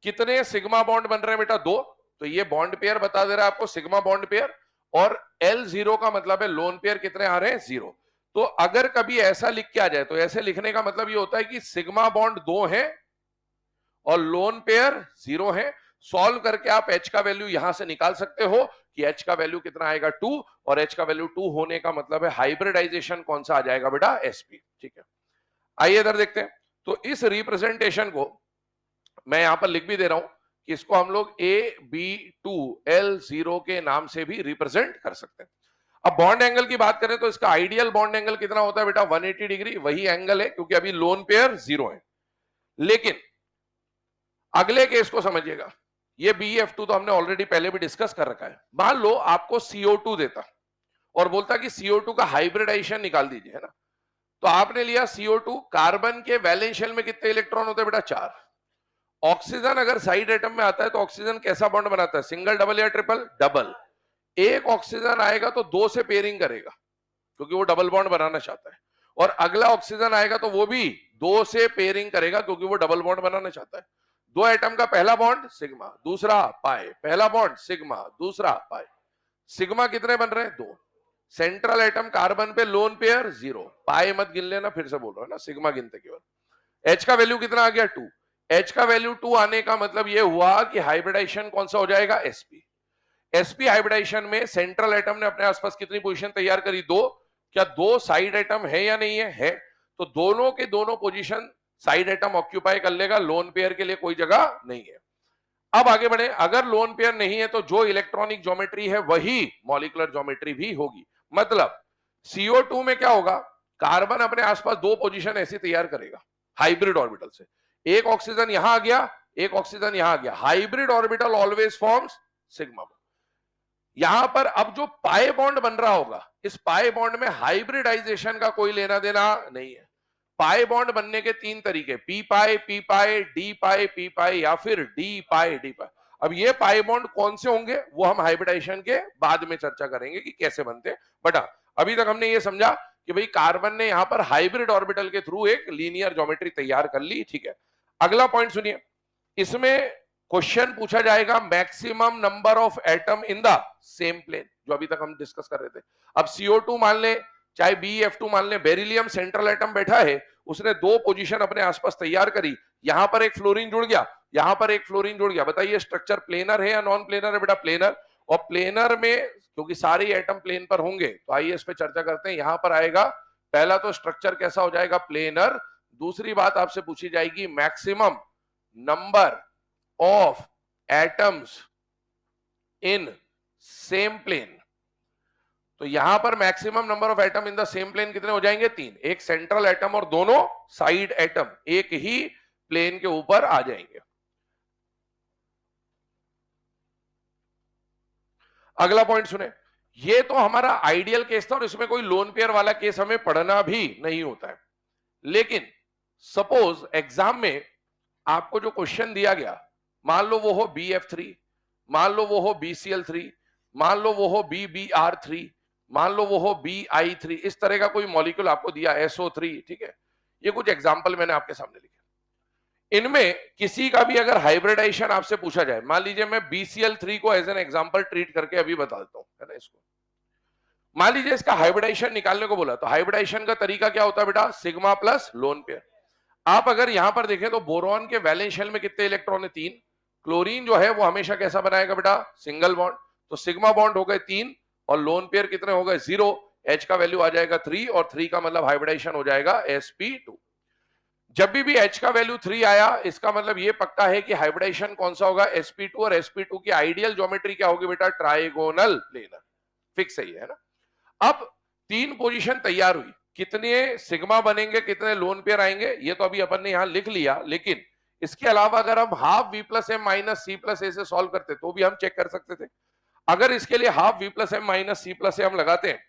कितने सिग्मा बॉन्ड बन रहे हैं बेटा? 2। तो ये बॉन्ड पेयर बता दे रहा है आपको, सिग्मा बॉन्ड पेयर। और L0 का मतलब है लोन पेयर कितने आ रहे हैं? 0। तो अगर कभी ऐसा लिख के आ जाए तो ऐसे लिखने का मतलब ये होता है कि सिग्मा बॉन्ड 2 है और लोन पेयर 0 है। सॉल्व करके आप H का वैल्यू यहां से निकाल सकते हो कि H का वैल्यू कितना आएगा? 2। और H का वैल्यू 2 होने का मतलब है हाइब्रिडाइजेशन कौन सा आ जाएगा बेटा? sp। ठीक है, आइए इधर देखते हैं। तो इस रिप्रेजेंटेशन को मैं यहां पर लिख भी दे रहा हूं कि इसको हम लोग AB2L0 के नाम से भी रिप्रेजेंट कर सकते हैं। अब बॉन्ड एंगल की बात करें तो इसका आइडियल बॉन्ड एंगल कितना होता है बेटा? 180 डिग्री। वही एंगल है क्योंकि अभी लोन पेयर 0 है। लेकिन अगले केस को समझिएगा, ये BeF2 तो हमने ऑलरेडी पहले भी डिस्कस कर रखा है। मान लो आपको CO2 देता और बोलता कि CO2 का हाइब्रिडाइजेशन निकाल दीजिए, है ना। तो आपने लिया CO2, कार्बन के वैलेंस शेल में कितने इलेक्ट्रॉन होते हैं बेटा? 4। ऑक्सीजन अगर साइड एटम में आता है तो ऑक्सीजन कैसा बॉन्ड बनाता है? सिंगल, डबल या ट्रिपल? डबल। एक ऑक्सीजन आएगा तो 2 से पेयरिंग करेगा क्योंकि वो डबल बॉन्ड बनाना चाहता है, और अगला ऑक्सीजन आएगा तो वो भी 2 से पेयरिंग करेगा क्योंकि वो डबल बॉन्ड बनाना चाहता है। दो एटम का पहला बॉन्ड सिग्मा, दूसरा पाई, पहला बॉन्ड सिग्मा, दूसरा पाई। सिग्मा कितने बन रहे हैं? 2। सेंट्रल एटम कार्बन पे लोन पेयर 0, पाई मत गिन लेना, फिर से बोल रहा हूं ना, सिग्मा गिनते केवल। H का वैल्यू कितना आ गया? 2। H का वैल्यू 2 आने का मतलब ये हुआ कि हाइब्रिडाइजेशन कौन सा हो जाएगा? sp। sp हाइब्रिडाइजेशन में सेंट्रल एटम ने अपने आसपास कितनी पोजीशन तैयार करी? 2। क्या 2 साइड एटम है या नहीं है? है। तो दोनों के दोनों पोजीशन साइड एटम ऑक्यूपाई कर लेगा, लोन पेयर के लिए कोई जगह नहीं है। अब आगे बढ़े, अगर लोन पेयर नहीं है तो जो इलेक्ट्रॉनिक ज्योमेट्री है वही मॉलिक्यूलर ज्योमेट्री भी होगी। मतलब CO2 में क्या होगा? कार्बन अपने आसपास दो पोजीशन ऐसी तैयार करेगा हाइब्रिड ऑर्बिटल से। एक ऑक्सीजन यहां आ गया, एक ऑक्सीजन यहां आ गया। Hybrid orbital always forms sigma. यहां पर अब जो पाई बॉन्ड बन रहा होगा, इस पाई बॉन्ड में हाइब्रिडाइजेशन का कोई लेना देना नहीं है। पाई बॉन्ड बनने के तीन तरीके, पी पाई, डी पाई, पी पाई, या फिर डी पाई, डी पाई। अब ये पाई बॉन्ड कौन से होंगे वो हम हाइब्रिडाइजेशन के बाद में चर्चा करेंगे कि कैसे बनते हैं। बट अभी तक हमने ये समझा कि भाई कार्बन ने यहां पर हाइब्रिड ऑर्बिटल के थ्रू एक लीनियर ज्योमेट्री तैयार कर ली, ठीक है। अगला पॉइंट सुनिए, इसमें क्वेश्चन पूछा जाएगा maximum number of atom in the same plane, जो अभी तक हम डिस्कस कर रहे थे। अब CO2 मान ले, चाहे BF2 मान ले, बेरिलियम सेंट्रल एटम बैठा है, उसने दो पोजीशन अपने आसपास तैयार करी, यहां पर एक फ्लोरीन जुड़ गया, यहां पर एक फ्लोरीन जुड़ गया। बताइए स्ट्रक्चर प्लेनर है या नॉन प्लेनर है? बेटा प्लेनर। और प्लेनर में क्योंकि सारे एटम प्लेन पर होंगे, तो आइए इस पे चर्चा करते हैं। यहां पर आएगा पहला तो स्ट्रक्चर कैसा हो जाएगा? प्लेनर। दूसरी बात आपसे पूछी जाएगी maximum number of atoms in same plane। तो यहां पर maximum number of atom in the same plane कितने हो जाएंगे? तीन। एक सेंट्रल एटम और दोनों साइड एटम एक ही प्लेन के ऊपर आ जाएंगे। अगला पॉइंट सुने, ये तो हमारा आइडियल केस था और इसमें कोई लोन पेयर वाला केस हमें पढ़ना भी नहीं होता है। लेकिन सपोज एग्जाम में आपको जो क्वेश्चन दिया गया, मान लो वो हो BF3, मान लो वो हो BCl3, मान लो वो हो BBr3, मान लो वो हो BI3, इस तरह का कोई मॉलिक्यूल आपको दिया SO3, ठीक है। ये कुछ एग्जांपल मैंने आपके सामने लिखे। इनमें किसी का भी अगर हाइब्रिडाइजेशन आपसे पूछा जाए, मान लीजिए मैं BCl3 को एज एन एग्जांपल ट्रीट करके अभी बता देता हूं, है ना। इसको मान लीजिए इसका हाइब्रिडाइजेशन निकालने को बोला, तो हाइब्रिडाइजेशन का तरीका क्या होता है बेटा? Sigma plus lone pair. आप अगर यहां पर देखें तो बोरॉन के वैलेंस शेल में कितने इलेक्ट्रॉन है? तीन। क्लोरीन जो है वो हमेशा कैसा बनाएगा बेटा? Single bond. तो सिग्मा बॉन्ड हो गए तीन और लोन पेयर कितने हो गए? 0। H का वैल्यू आ जाएगा 3 और 3 का मतलब हाइब्रिडाइजेशन हो जाएगा sp2। जब भी H का वैल्यू 3 आया, इसका मतलब ये पक्का है कि हाइब्रिडाइजेशन कौन सा होगा? sp2। और sp2 की आइडियल ज्योमेट्री क्या होगी बेटा? Trigonal planar. फिक्स है ना। अब तीन पोजीशन तैयार हुई, कितने सिग्मा बनेंगे, कितने लोन पेयर आएंगे, ये तो अभी अपन ने यहां लिख लिया। लेकिन इसके अलावा अगर हम half V plus M minus C plus A से सॉल्व करते तो भी हम चेक कर सकते थे। अगर इसके लिए half V plus M minus C plus A हम लगाते हैं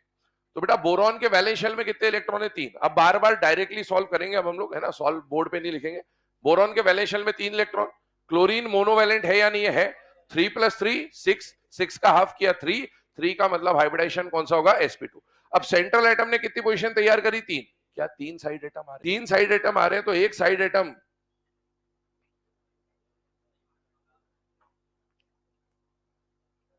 तो बेटा बोरॉन के वैलेंस शेल में कितने इलेक्ट्रॉन है? तीन। अब बार बार डायरेक्टली सॉल्व करेंगे अब हम लोग, है ना, सॉल्व बोर्ड पे नहीं लिखेंगे। बोरॉन के वैलेंस शेल में 3 इलेक्ट्रॉन। क्लोरीन मोनोवैलेंट है या नहीं है? 3 + 3 6, 6 का हाफ किया 3, 3 का मतलब हाइब्रिडाइजेशन कौन सा होगा? sp2। अब सेंट्रल एटम ने कितनी पोजीशन तैयार करी? तीन। क्या तीन साइड एटम आ रहे? तीन साइड एटम आ रहे हैं, तो एक साइड एटम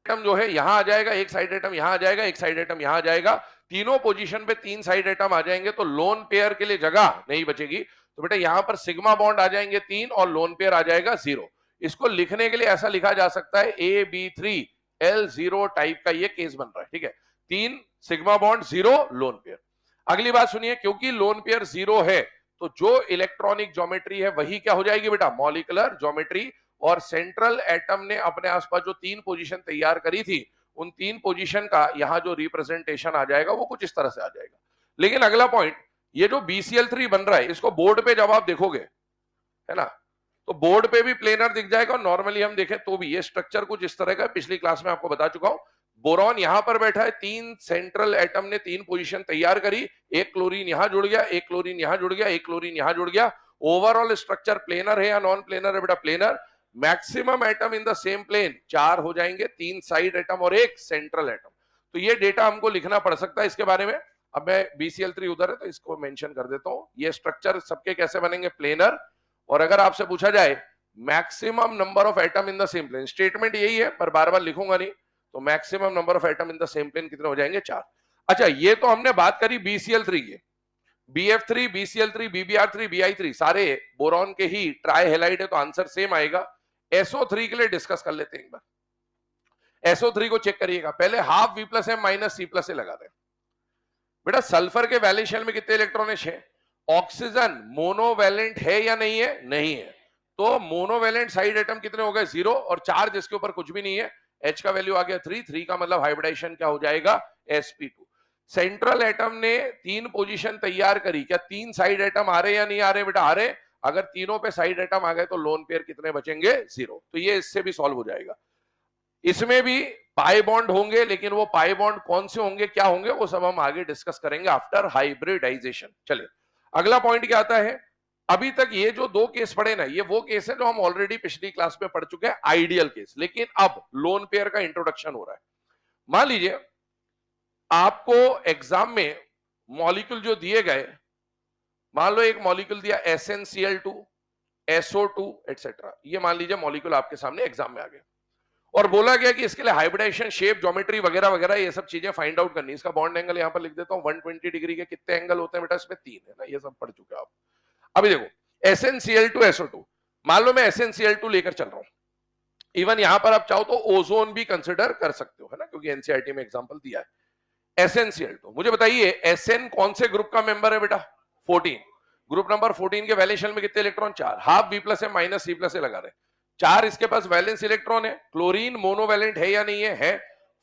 जो है यहां आ जाएगा, एक साइड एटम यहां आ जाएगा, एक साइड एटम यहां आ जाएगा। तीनों पोजीशन पे तीन साइड एटम आ जाएंगे तो लोन पेयर के लिए जगह नहीं बचेगी। तो बेटा यहां पर सिग्मा बॉन्ड आ जाएंगे 3 और लोन पेयर आ जाएगा 0। इसको लिखने के लिए ऐसा लिखा जा सकता है AB3L0 टाइप का ये केस बन रहा है, ठीक है। 3 सिग्मा बॉन्ड 0 लोन पेयर। अगली बात सुनिए, क्योंकि लोन पेयर 0 है तो जो इलेक्ट्रॉनिक ज्योमेट्री है वही क्या हो जाएगी बेटा? Molecular geometry. और सेंट्रल एटम ने अपने आसपास जो तीन पोजीशन तैयार करी थी, उन तीन पोजीशन का यहां जो रिप्रेजेंटेशन आ जाएगा वो कुछ इस तरह से आ जाएगा। लेकिन अगला पॉइंट, ये जो BCl3 बन रहा है, इसको बोर्ड पे जब आप देखोगे, है ना, तो बोर्ड पे भी प्लेनर दिख जाएगा और नॉर्मली हम देखें तो भी ये स्ट्रक्चर कुछ इस तरह का। पिछली क्लास में आपको बता चुका हूं, बोरॉन यहां पर बैठा है, तीन सेंट्रल एटम ने तीन पोजीशन तैयार करी, एक क्लोरीन यहां जुड़ गया, एक क्लोरीन यहां जुड़ गया, एक क्लोरीन यहां जुड़ गया। ओवरऑल स्ट्रक्चर प्लेनर है या नॉन प्लेनर है बेटा? Planar. Maximum atom in the same plane 4 हो जाएंगे, तीन साइड एटम और एक सेंट्रल एटम। तो ये डेटा हमको लिखना पड़ सकता है इसके बारे में। अब मैं BCl3 उधर है तो इसको मेंशन कर देता हूं। ये स्ट्रक्चर सबके कैसे बनेंगे? प्लेनर। और अगर आपसे पूछा जाए maximum number of atom in the same plane, statement यही है पर बार बार लिखूंगा नहीं, तो maximum number of atom in the same plane कितने हो जाएंगे? 4। अच्छा, ये तो हमने बात करी BCl3 की। BF3, BCl3, BBr3, BI3 सारे बोरॉन के ही ट्राई हेलाइड है तो आंसर सेम आएगा। SO3 के लिए डिस्कस कर लेते हैं एक बार। SO3 को चेक करिएगा, पहले half V plus M minus C plus A लगा दें। बेटा सल्फर के वैलेंस शेल में कितने इलेक्ट्रॉन है? 6। ऑक्सीजन मोनोवैलेंट है या नहीं है? नहीं है। तो मोनोवैलेंट साइड एटम कितने हो गए? 0 और चार्ज इसके ऊपर कुछ भी नहीं है। H का वैल्यू आ गया 3, 3 का मतलब हाइब्रिडाइजेशन क्या हो जाएगा? sp2। सेंट्रल एटम ने तीन पोजीशन तैयार करी, क्या तीन साइड एटम आ रहे या नहीं आ रहे? बेटा आ रहे। अगर तीनों पे साइड एटम आ गए तो लोन पेयर कितने बचेंगे? 0। तो ये इससे भी सॉल्व हो जाएगा। इसमें भी पाई बॉन्ड होंगे, लेकिन वो पाई बॉन्ड कौन से होंगे, क्या होंगे, वो सब हम आगे डिस्कस करेंगे आफ्टर हाइब्रिडाइजेशन। चलिए अगला पॉइंट क्या आता है। अभी तक ये जो दो केस पढ़े ना, ये वो केस है जो हम ऑलरेडी पिछली क्लास में पढ़ चुके हैं, आइडियल केस। लेकिन अब लोन पेयर का इंट्रोडक्शन हो रहा है। मान लीजिए आपको एग्जाम में मॉलिक्यूल जो दिए गए, मान लो एक मॉलिक्यूल दिया SnCl2, SO2 एटसेट्रा, ये मान लीजिए मॉलिक्यूल आपके सामने एग्जाम में आ गए और बोला गया कि इसके लिए हाइब्रिडाइजेशन, शेप, ज्योमेट्री वगैरह वगैरह ये सब चीजें फाइंड आउट करनी। इसका बॉन्ड एंगल यहां पर लिख देता हूं 120 डिग्री के कितने एंगल होते हैं बेटा, इसमें 3 है ना, ये सब पढ़ चुके आप। अभी देखो SnCl2 SO2, मान लो मैं SnCl2 लेकर चल रहा हूं। इवन यहां पर आप चाहो तो ओजोन भी कंसिडर कर सकते हो, है ना, क्योंकि एनसीईआरटी में एग्जांपल दिया है। SnCl2, मुझे बताइए Sn कौन से ग्रुप का मेंबर है बेटा, 14। ग्रुप नंबर 14 के वैलेंस में कितने इलेक्ट्रॉन, 4। हाफ B प्लस है माइनस C प्लस लगा रहे, 4 इसके पास वैलेंस इलेक्ट्रॉन है। क्लोरीन मोनोवैलेंट है या नहीं है?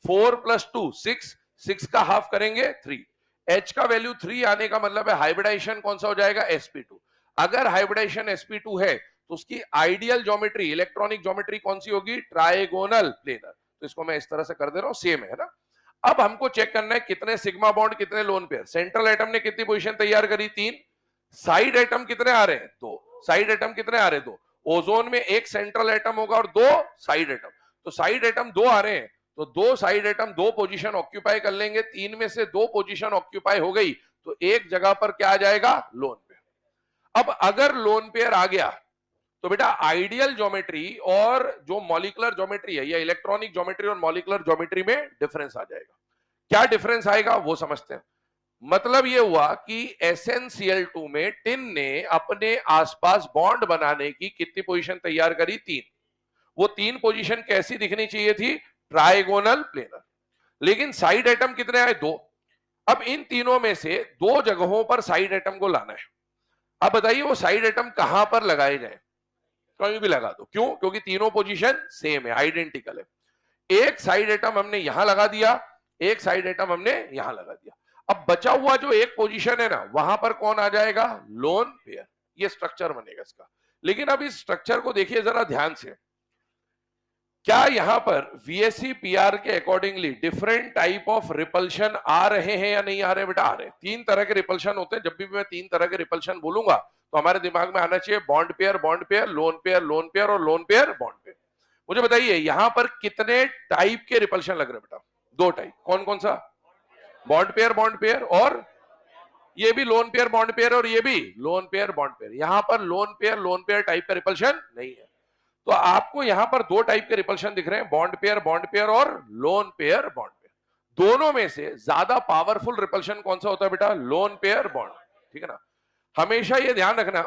4 + 2 6, 6 का हाफ करेंगे 3। H का वैल्यू 3 आने का मतलब है हाइब्रिडाइजेशन कौन सा हो जाएगा, sp2। अगर हाइब्रिडाइजेशन sp2 है तो उसकी आइडियल ज्योमेट्री, इलेक्ट्रॉनिक ज्योमेट्री कौन सी होगी, ट्राइगोनल प्लेनर। तो इसको मैं इस तरह से कर दे रहा हूं, सेम है ना। अब हमको चेक करना है कितने सिग्मा बॉन्ड, कितने लोन पेयर। सेंट्रल एटम ने कितनी पोजीशन तैयार करी, 3। साइड एटम कितने आ रहे हैं, 2। साइड एटम कितने आ रहे हैं, 2। ओजोन में एक सेंट्रल एटम होगा और 2 साइड एटम। तो साइड एटम 2 आ रहे हैं, तो 2 साइड एटम 2 पोजीशन ऑक्यूपाई कर लेंगे। 3 में से 2 पोजीशन ऑक्यूपाई हो गई तो एक जगह पर क्या आ जाएगा, लोन पेयर। अब अगर लोन पेयर आ गया तो बेटा आइडियल ज्योमेट्री और जो मॉलिक्यूलर ज्योमेट्री है, या इलेक्ट्रॉनिक ज्योमेट्री और मॉलिक्यूलर ज्योमेट्री में डिफरेंस आ जाएगा। क्या डिफरेंस आएगा वो समझते हैं। मतलब ये हुआ कि SnCl2 में टिन ने अपने आसपास बॉन्ड बनाने की कितनी पोजीशन तैयार करी, 3। वो 3 पोजीशन कैसी दिखनी चाहिए थी, ट्राइगोनल प्लेनर। लेकिन साइड एटम कितने आए, 2। अब इन तीनों में से 2 जगहों पर साइड एटम को लाना है। अब बताइए वो साइड एटम कहां पर लगाए जाए, कहीं भी लगा दो। क्यों, क्योंकि तीनों पोजीशन सेम है, आइडेंटिकल है। एक साइड एटम हमने यहां लगा दिया, एक साइड एटम हमने यहां लगा दिया। अब बचा हुआ जो एक पोजीशन है ना, वहां पर कौन आ जाएगा, लोन पेयर। ये स्ट्रक्चर बनेगा इसका। लेकिन अब इस स्ट्रक्चर को देखिए जरा ध्यान से। क्या यहां पर VSE PR के accordingly different type of repulsion आ रहे हैं या नहीं आ रहे, बेटा आ रहे हैं। 3 तरह के रिपल्शन होते हैं। जब भी मैं 3 तरह के रिपल्शन बोलूंगा तो हमारे दिमाग में आना चाहिए bond pair, bond pair, lone pair, lone pair और लोन पेयर, बॉन्ड पेयर। मुझे बताइए यहां पर कितने टाइप के रिपल्शन लग रहे हैं बेटा, 2 टाइप। कौन कौन सा, बॉन्ड पेयर, बॉन्ड पेयर, और ये भी लोन पेयर, बॉन्ड पेयर, और ये भी लोन पेयर, बॉन्ड पेयर। यहां पर लोन पेयर टाइप का रिपल्शन नहीं है। तो आपको यहां पर 2 टाइप के रिपल्शन दिख रहे हैं, बॉन्ड पेयर और लोन पेयर, बॉन्ड पेयर। दोनों में से ज्यादा पावरफुल रिपल्शन कौन सा होता है बेटा, लोन पेयर, बॉन्ड। ठीक है ना। हमेशा ये ध्यान रखना,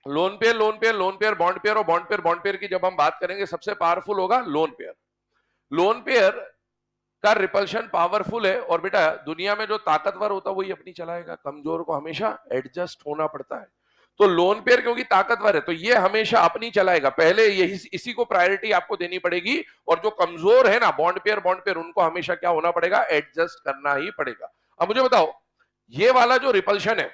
lone pair, lone pair, lone pair, bond pair और बॉन्ड पेयर, बॉन्ड पेयर की जब हम बात करेंगे सबसे पावरफुल होगा लोन पेयर। लोन पेयर का रिपल्शन पावरफुल है, और बेटा दुनिया में जो ताकतवर होता है वही अपनी चलाएगा, कमजोर को हमेशा एडजस्ट होना पड़ता है। तो लोन पेयर क्योंकि ताकतवर है तो ये हमेशा अपनी चलाएगा, पहले यही इसी को प्रायोरिटी आपको देनी पड़ेगी। और जो कमजोर है ना बॉन्ड पेयर उनको हमेशा क्या होना पड़ेगा, एडजस्ट करना ही पड़ेगा। अब मुझे बताओ ये वाला जो रिपल्शन है,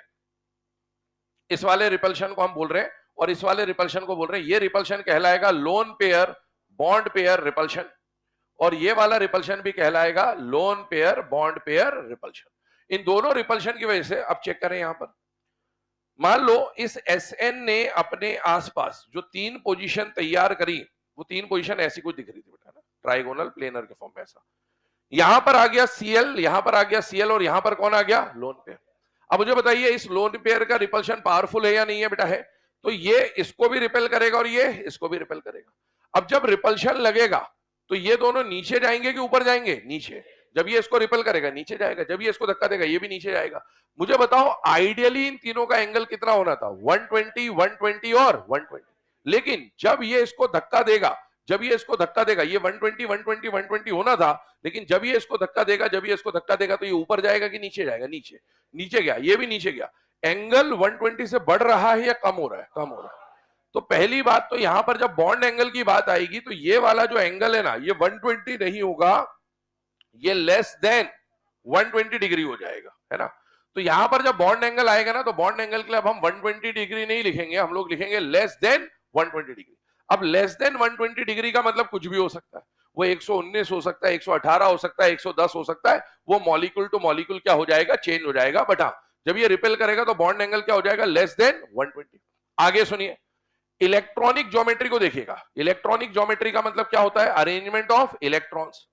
इस वाले रिपल्शन को हम बोल रहे हैं और इस वाले रिपल्शन को बोल रहे हैं, ये रिपल्शन कहलाएगा lone pair bond pair repulsion, और ये वाला रिपल्शन भी कहलाएगा lone pair bond pair repulsion. इन दोनों रिपल्शन की वजह से अब चेक करें यहां पर, मान लो इस Sn ने अपने आसपास जो 3 पोजीशन तैयार करी, वो 3 पोजीशन ऐसी कुछ दिख रही थी बेटा ना, ट्राइगोनल प्लेनर के फॉर्म में ऐसा। यहां पर आ गया Cl, यहां पर आ गया Cl, और यहां पर कौन आ गया, लोन पेयर। अब मुझे बताइए इस लोन पेयर का रिपल्शन पावरफुल है या नहीं है बेटा, है। तो ये इसको भी रिपेल करेगा और ये इसको भी रिपेल करेगा। अब जब रिपल्शन लगेगा तो ये दोनों नीचे जाएंगे कि ऊपर जाएंगे, नीचे। जब ये इसको रिपेल करेगा नीचे जाएगा, जब ये इसको धक्का देगा ये भी नीचे जाएगा। मुझे बताओ आइडियली इन तीनों का एंगल कितना होना था, 120, 120 और 120। लेकिन जब ये इसको धक्का देगा, जब ये इसको धक्का देगा, ये 120, 120, 120 होना था, लेकिन जब ये इसको धक्का देगा, जब ये इसको धक्का देगा तो ये ऊपर जाएगा कि नीचे जाएगा, नीचे। नीचे गया, ये भी नीचे गया। एंगल 120 से बढ़ रहा है या कम हो रहा है, कम हो रहा है। तो पहली बात तो यहां पर जब बॉन्ड एंगल की बात आएगी तो ये वाला जो एंगल है ना, ये 120 नहीं होगा, ये लेस देन 120 डिग्री हो जाएगा, है ना। तो यहां पर जब बॉन्ड एंगल आएगा ना, तो बॉन्ड एंगल के लिए अब हम 120 डिग्री नहीं लिखेंगे, हम लोग लिखेंगे लेस देन 120 डिग्री। अब लेस देन 120 डिग्री का मतलब कुछ भी हो सकता है। वो 119 हो सकता है, 118 हो सकता है, 110 हो सकता है, वो मॉलिक्यूल टू मॉलिक्यूल क्या हो जाएगा, चेंज हो जाएगा। बट हाँ, जब ये रिपेल करेगा तो बॉन्ड एंगल क्या हो जाएगा, लेस देन 120। आगे सुनिए, इलेक्ट्रॉनिक ज्योमेट्री को देखिएगा। इलेक्ट्रॉनिक ज्योमेट्री का मतलब क्या होता है, अरेंजमेंट ऑफ इलेक्ट्रॉन्स।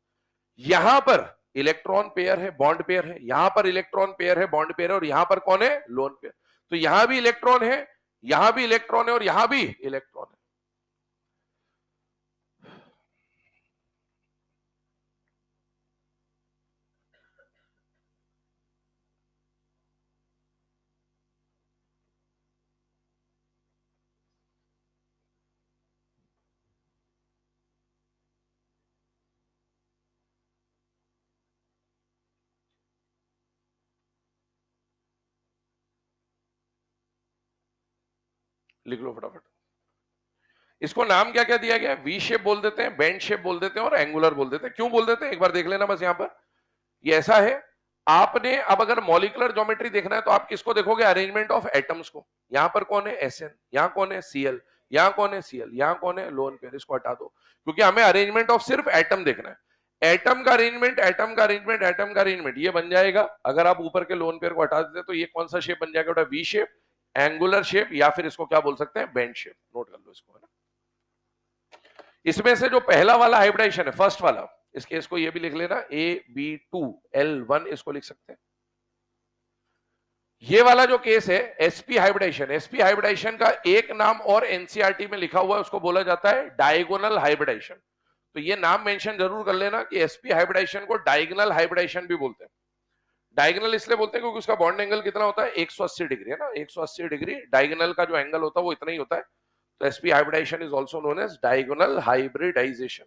यहां पर इलेक्ट्रॉन पेयर है, बॉन्ड पेयर है, यहां पर इलेक्ट्रॉन पेयर है, बॉन्ड पेयर है, और यहां पर कौन है, लोन पेयर। तो यहां भी इलेक्ट्रॉन है, यहां भी इलेक्ट्रॉन है, और यहां भी इलेक्ट्रॉन है। लिख लो फटाफट। इसको नाम क्या क्या दिया गया, वी शेप बोल देते हैं, बेंड शेप बोल देते हैं, और एंगुलर बोल देते हैं। क्यों बोल देते हैं, एक बार देख लेना बस। यहां पर ये ऐसा है, आपने अब अगर मॉलिकुलर ज्योमेट्री देखना है तो आप किसको देखोगे, अरेंजमेंट ऑफ एटम्स को। यहां पर कौन है, एसएन, यहां कौन है, सीएल, यहां कौन है, सीएल, यहां कौन है, लोन पेयर। इसको हटा दो, क्योंकि हमें अरेंजमेंट ऑफ सिर्फ एटम देखना है। एटम का अरेंजमेंट, एटम का अरेंजमेंट, एटम का अरेंजमेंट ये बन जाएगा। अगर आप ऊपर के लोन पेयर को हटा देते तो ये कौन सा शेप बन जाएगा, वी शेप, एंगुलर शेप, या फिर इसको क्या बोल सकते हैं, बेंड शेप। नोट कर लो इसको, है ना। इसमें से जो पहला वाला हाइब्रिडाइजेशन है, फर्स्ट वाला, इस केस को ये भी लिख लेना, AB2L1, इसको लिख सकते हैं। ये वाला जो केस है एसपी हाइब्रिडाइजेशन, एसपी हाइब्रिडाइजेशन का एक नाम और एनसीईआरटी में लिखा हुआ है, उसको बोला जाता है डायगोनल हाइब्रिडाइजेशन। तो ये नाम मेंशन जरूर कर लेना कि एसपी हाइब्रिडाइजेशन को डायगोनल हाइब्रिडाइजेशन भी बोलते हैं। डायगोनल इसलिए बोलते हैं क्योंकि उसका बॉन्ड एंगल कितना होता है, 180 डिग्री, है ना। 180 डिग्री डायगोनल का जो एंगल होता है वो इतना ही होता है। तो SP hybridisation is also known as diagonal hybridisation.